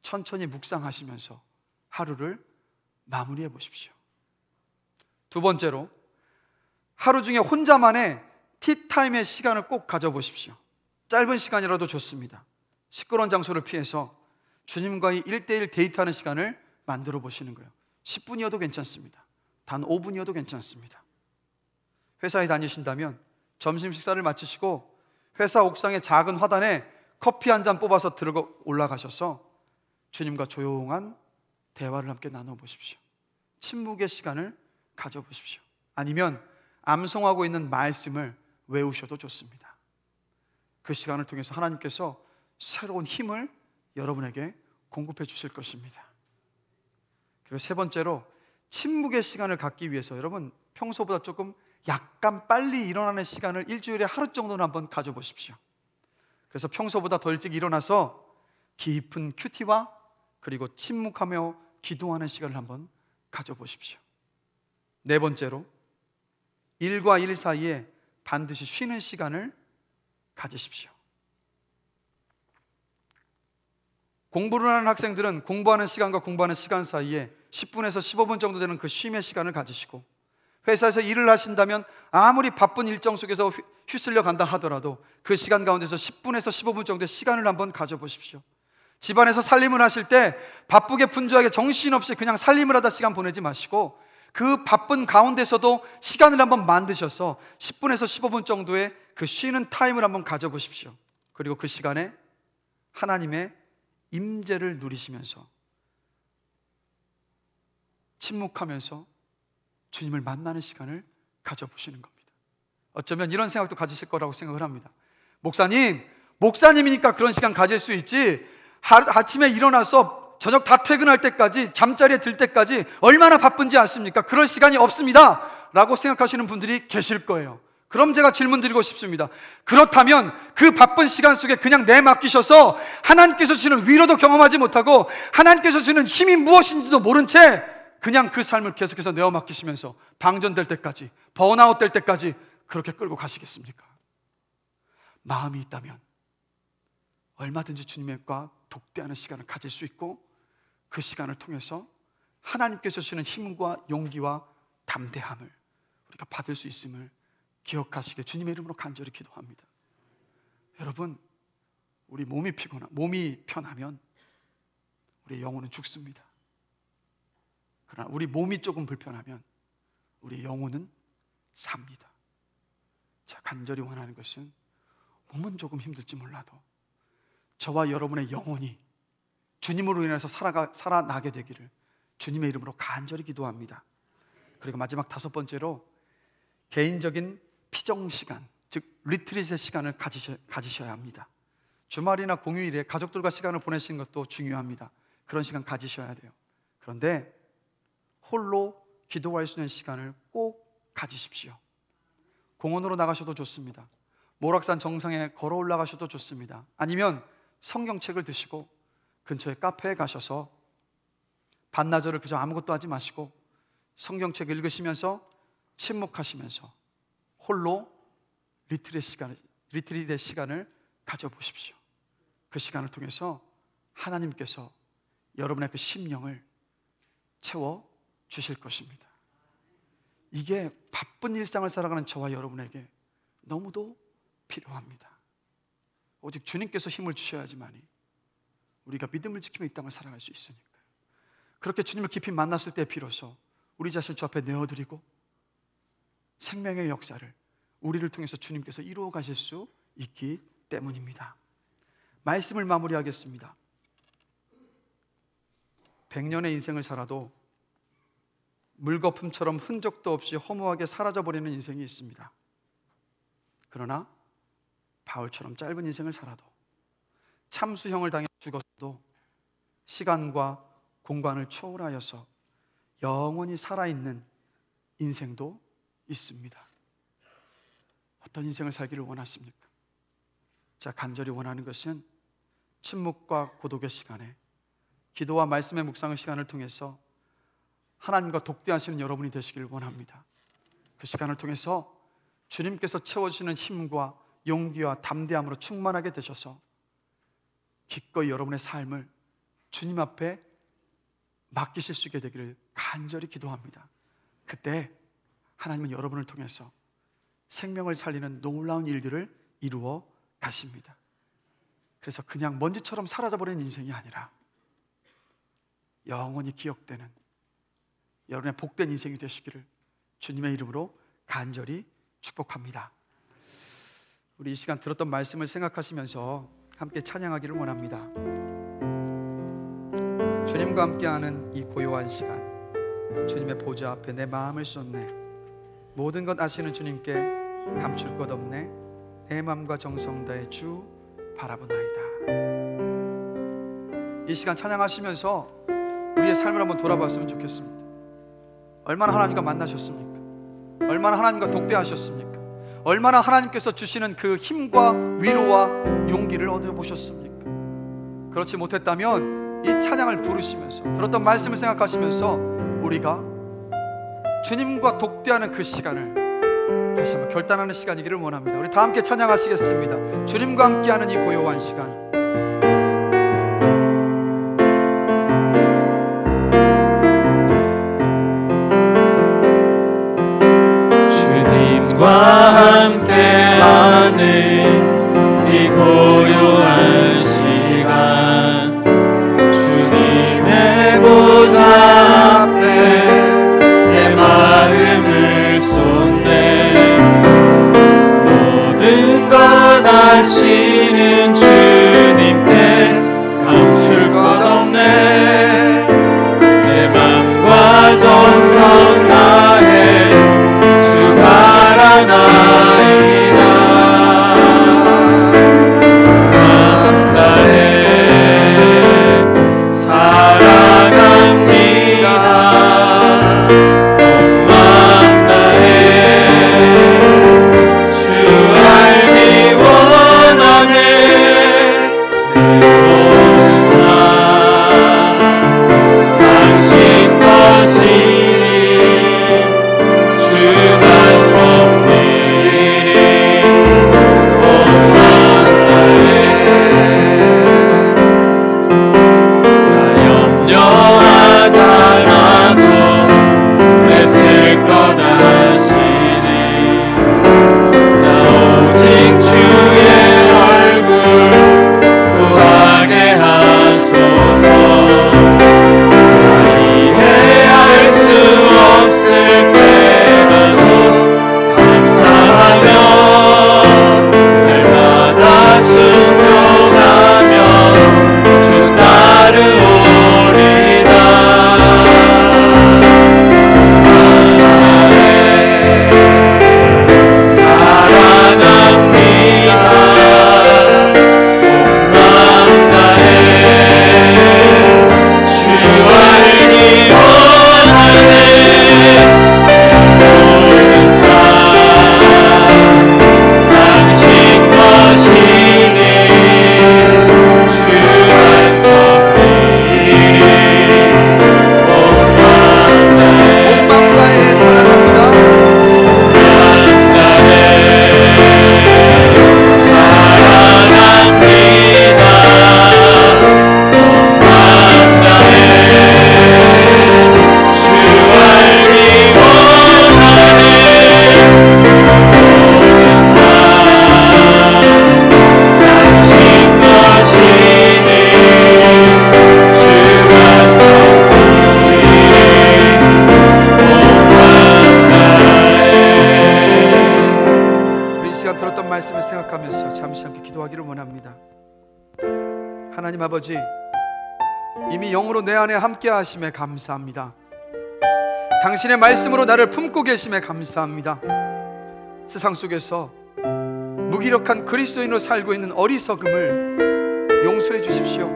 천천히 묵상하시면서 하루를 마무리해 보십시오. 두 번째로, 하루 중에 혼자만의 티타임의 시간을 꼭 가져보십시오. 짧은 시간이라도 좋습니다. 시끄러운 장소를 피해서 주님과의 1대1 데이트하는 시간을 만들어 보시는 거예요. 10분이어도 괜찮습니다. 단 5분이어도 괜찮습니다. 회사에 다니신다면 점심 식사를 마치시고 회사 옥상의 작은 화단에 커피 한 잔 뽑아서 들어 올라가셔서 주님과 조용한 대화를 함께 나눠보십시오. 침묵의 시간을 가져보십시오. 아니면 암송하고 있는 말씀을 외우셔도 좋습니다. 그 시간을 통해서 하나님께서 새로운 힘을 여러분에게 공급해 주실 것입니다. 그리고 세 번째로, 침묵의 시간을 갖기 위해서 여러분 평소보다 조금 약간 빨리 일어나는 시간을 일주일에 하루 정도는 한번 가져보십시오. 그래서 평소보다 더 일찍 일어나서 깊은 큐티와 그리고 침묵하며 기도하는 시간을 한번 가져보십시오. 네 번째로, 일과 일 사이에 반드시 쉬는 시간을 가지십시오. 공부를 하는 학생들은 공부하는 시간과 공부하는 시간 사이에 10분에서 15분 정도 되는 그 쉼의 시간을 가지시고, 회사에서 일을 하신다면 아무리 바쁜 일정 속에서 휘쓸려 간다 하더라도 그 시간 가운데서 10분에서 15분 정도의 시간을 한번 가져보십시오. 집안에서 살림을 하실 때 바쁘게 분주하게 정신없이 그냥 살림을 하다 시간 보내지 마시고 그 바쁜 가운데서도 시간을 한번 만드셔서 10분에서 15분 정도의 그 쉬는 타임을 한번 가져보십시오. 그리고 그 시간에 하나님의 임재를 누리시면서 침묵하면서 주님을 만나는 시간을 가져보시는 겁니다. 어쩌면 이런 생각도 가지실 거라고 생각을 합니다. 목사님이니까 그런 시간 가질 수 있지, 아침에 일어나서 저녁 다 퇴근할 때까지, 잠자리에 들 때까지 얼마나 바쁜지 아십니까? 그럴 시간이 없습니다 라고 생각하시는 분들이 계실 거예요. 그럼 제가 질문 드리고 싶습니다. 그렇다면 그 바쁜 시간 속에 그냥 내맡기셔서 하나님께서 주시는 위로도 경험하지 못하고 하나님께서 주는 힘이 무엇인지도 모른 채 그냥 그 삶을 계속해서 내어맡기시면서 방전될 때까지, 번아웃 될 때까지 그렇게 끌고 가시겠습니까? 마음이 있다면 얼마든지 주님과 독대하는 시간을 가질 수 있고 그 시간을 통해서 하나님께서 주시는 힘과 용기와 담대함을 우리가 받을 수 있음을 기억하시게 주님의 이름으로 간절히 기도합니다. 여러분, 우리 몸이 편하면 우리의 영혼은 죽습니다. 그러나 우리 몸이 조금 불편하면 우리 영혼은 삽니다. 제가 간절히 원하는 것은 몸은 조금 힘들지 몰라도 저와 여러분의 영혼이 주님으로 인해서 살아나게 되기를 주님의 이름으로 간절히 기도합니다. 그리고 마지막 다섯 번째로, 개인적인 피정 시간, 즉 리트릿의 시간을 가지셔야 합니다. 주말이나 공휴일에 가족들과 시간을 보내시는 것도 중요합니다. 그런 시간 가지셔야 돼요. 그런데 홀로 기도할 수 있는 시간을 꼭 가지십시오. 공원으로 나가셔도 좋습니다. 모락산 정상에 걸어 올라가셔도 좋습니다. 아니면 성경책을 드시고 근처에 카페에 가셔서 반나절을 그저 아무것도 하지 마시고 성경책 읽으시면서 침묵하시면서 홀로 리트릿의 시간을 가져보십시오. 그 시간을 통해서 하나님께서 여러분의 그 심령을 채워 주실 것입니다. 이게 바쁜 일상을 살아가는 저와 여러분에게 너무도 필요합니다. 오직 주님께서 힘을 주셔야지만이 우리가 믿음을 지키며 이 땅을 살아갈 수 있으니까요. 그렇게 주님을 깊이 만났을 때 비로소 우리 자신을 주 앞에 내어드리고 생명의 역사를 우리를 통해서 주님께서 이루어 가실 수 있기 때문입니다. 말씀을 마무리하겠습니다. 100년의 인생을 살아도 물거품처럼 흔적도 없이 허무하게 사라져버리는 인생이 있습니다. 그러나 바울처럼 짧은 인생을 살아도 참수형을 당해 죽었어도 시간과 공간을 초월하여서 영원히 살아있는 인생도 있습니다. 어떤 인생을 살기를 원하십니까? 제가 간절히 원하는 것은 침묵과 고독의 시간에 기도와 말씀의 묵상의 시간을 통해서 하나님과 독대하시는 여러분이 되시길 원합니다. 그 시간을 통해서 주님께서 채워주시는 힘과 용기와 담대함으로 충만하게 되셔서 기꺼이 여러분의 삶을 주님 앞에 맡기실 수 있게 되기를 간절히 기도합니다. 그때 하나님은 여러분을 통해서 생명을 살리는 놀라운 일들을 이루어 가십니다. 그래서 그냥 먼지처럼 사라져버리는 인생이 아니라 영원히 기억되는 여러분의 복된 인생이 되시기를 주님의 이름으로 간절히 축복합니다. 우리 이 시간 들었던 말씀을 생각하시면서 함께 찬양하기를 원합니다. 주님과 함께하는 이 고요한 시간, 주님의 보좌 앞에 내 마음을 쏟네. 모든 것 아시는 주님께 감출 것 없네. 내 마음과 정성 다해 주 바라보나이다. 이 시간 찬양하시면서 우리의 삶을 한번 돌아봤으면 좋겠습니다. 얼마나 하나님과 만나셨습니까? 얼마나 하나님과 독대하셨습니까? 얼마나 하나님께서 주시는 그 힘과 위로와 용기를 얻어보셨습니까? 그렇지 못했다면 이 찬양을 부르시면서 들었던 말씀을 생각하시면서 우리가 주님과 독대하는 그 시간을 다시 한번 결단하는 시간이기를 원합니다. 우리 다 함께 찬양하시겠습니다. 주님과 함께하는 이 고요한 시간, 주님과 함께하는 이 고요한 시간, 주님의 보좌 앞에 내 마음을 쏟네. 모든 것 아시는 주님께 감출 것 없네. 내 맘과 정성 다해 주 바라나이다. 맘 다해 사랑합니다. 온 맘 다해 주 알기 원하네. 내 모든 삶 당신 것이니 주만 섬기리. 온 맘 다해 나 염려하지 않아도 애쓸 것 아시니. 나 오직 주의 얼굴 구하게 하소서. 나 이해할 수 없을 때라도 감사하며 날마다 순종하며 주 따르오리다. 사랑합니다. 온 맘 다해 주 알기 원하네. 모든 삶 당신 것이니 주만 섬기리. 온 맘 다해 온 마음 다해 사랑합니다. 우리 이 시간 들었던 말씀을 생각하면서 잠시 함께 기도하기를 원합니다. 하나님 아버지, 이미 영으로 내 안에 함께 하심에 감사합니다. 당신의 말씀으로 나를 품고 계심에 감사합니다. 세상 속에서 무기력한 그리스도인으로 살고 있는 어리석음을 용서해 주십시오.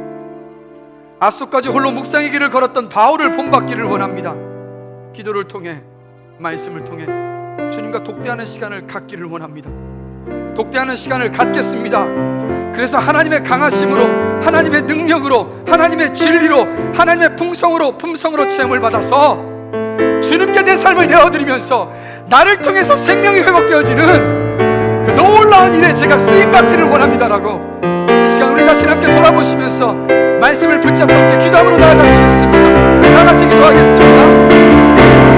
아소까지 홀로 묵상의 길을 걸었던 바울을 본받기를 원합니다. 기도를 통해, 말씀을 통해 주님과 독대하는 시간을 갖기를 원합니다. 독대하는 시간을 갖겠습니다. 그래서 하나님의 강하심으로, 하나님의 능력으로, 하나님의 진리로, 하나님의 품성으로 체험을 받아서 주님께 내 삶을 내어드리면서 나를 통해서 생명이 회복되어지는 그 놀라운 일에 제가 쓰임받기를 원합니다라고 이 시간 우리 자신 함께 돌아보시면서 말씀을 붙잡고 함께 기도함으로 나아가시겠습니다. 다 같이 기도하겠습니다.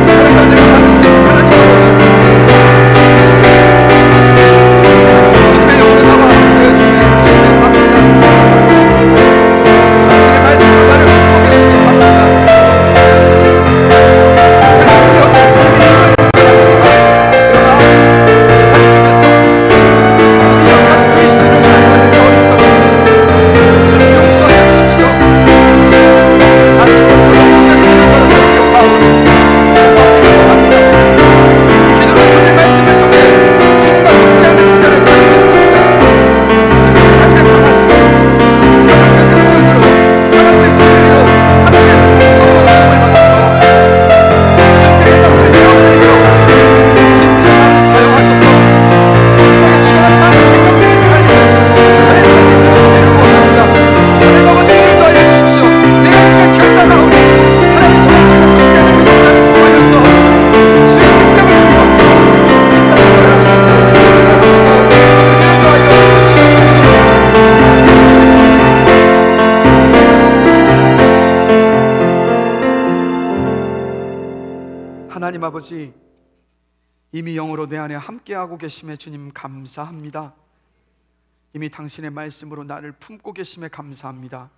사랑과 내가 나누신 하나님 아버지, 주님의 영혼에 나와 되어주시는 주시는 감사합니다. 당신의 말씀으로 나를 품고 계시니 감사합니다. 하나님, 우리 어떤 이미 이걸 사랑하지만 그러나 세상 속에서 우리 약한 그리스도인을 사랑하는 어리석은 저를 용서해 주십시오. 아스토로 목사님을 걸어드리며 바울을 기도를 통해 말씀을 통해 주님과 함께하는 시간을 가지겠습니다. 그래서 하나님의 강하심으로, 하나님의 능력으로, 하나님의 진리로, 하나님의 풍성한 은혜를 받아서 주님께 내 자신을 내어드리며 주님께서 나를 사용하셔서 이 땅에 죽어가는 많은 생명들을 살리는 전의 삶이 되어주기를 원합니다. 하나님 아버지, 오늘도 알려주십시오. 내가 이 시간 결단하오니 하나님 정말 저희가 함께하는 그 시간을 통하여서 주의 능력을 입어서 이 땅에 살아갈 수 있도록 주님을 도우시고 은혜를 더하여 주시옵소서. 하나님 아버지, 이미 영으로 내 안에 함께하고 계심에 주님 감사합니다. 이미 당신의 말씀으로 나를 품고 계심에 감사합니다.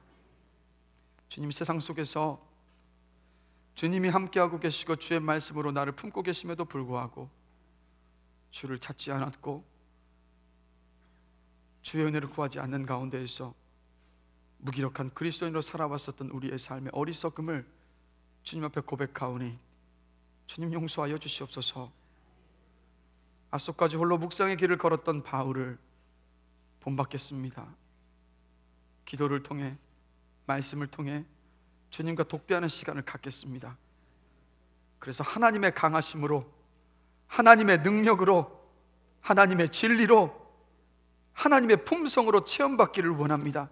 주님, 세상 속에서 주님이 함께하고 계시고 주의 말씀으로 나를 품고 계심에도 불구하고 주를 찾지 않았고 주의 은혜를 구하지 않는 가운데에서 무기력한 그리스도인으로 살아왔었던 우리의 삶의 어리석음을 주님 앞에 고백하오니 주님 용서하여 주시옵소서. 아속까지 홀로 묵상의 길을 걸었던 바울을 본받겠습니다. 기도를 통해, 말씀을 통해 주님과 독대하는 시간을 갖겠습니다. 그래서 하나님의 강하심으로, 하나님의 능력으로, 하나님의 진리로, 하나님의 품성으로 체험받기를 원합니다.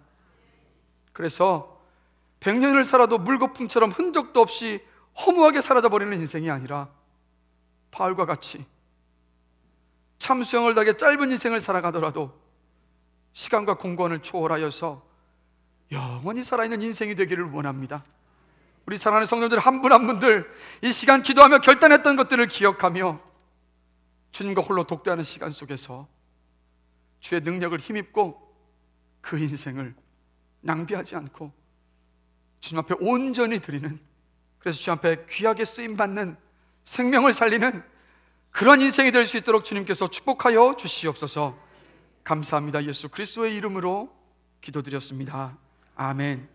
그래서 100년을 살아도 물거품처럼 흔적도 없이 허무하게 사라져버리는 인생이 아니라 바울과 같이 참수형을 당해 짧은 인생을 살아가더라도 시간과 공간을 초월하여서 영원히 살아있는 인생이 되기를 원합니다. 우리 사랑하는 성도들 한 분 한 분들 이 시간 기도하며 결단했던 것들을 기억하며 주님과 홀로 독대하는 시간 속에서 주의 능력을 힘입고 그 인생을 낭비하지 않고 주님 앞에 온전히 드리는, 그래서 주님 앞에 귀하게 쓰임받는, 생명을 살리는 그런 인생이 될 수 있도록 주님께서 축복하여 주시옵소서. 감사합니다. 예수 그리스도의 이름으로 기도드렸습니다. 아멘.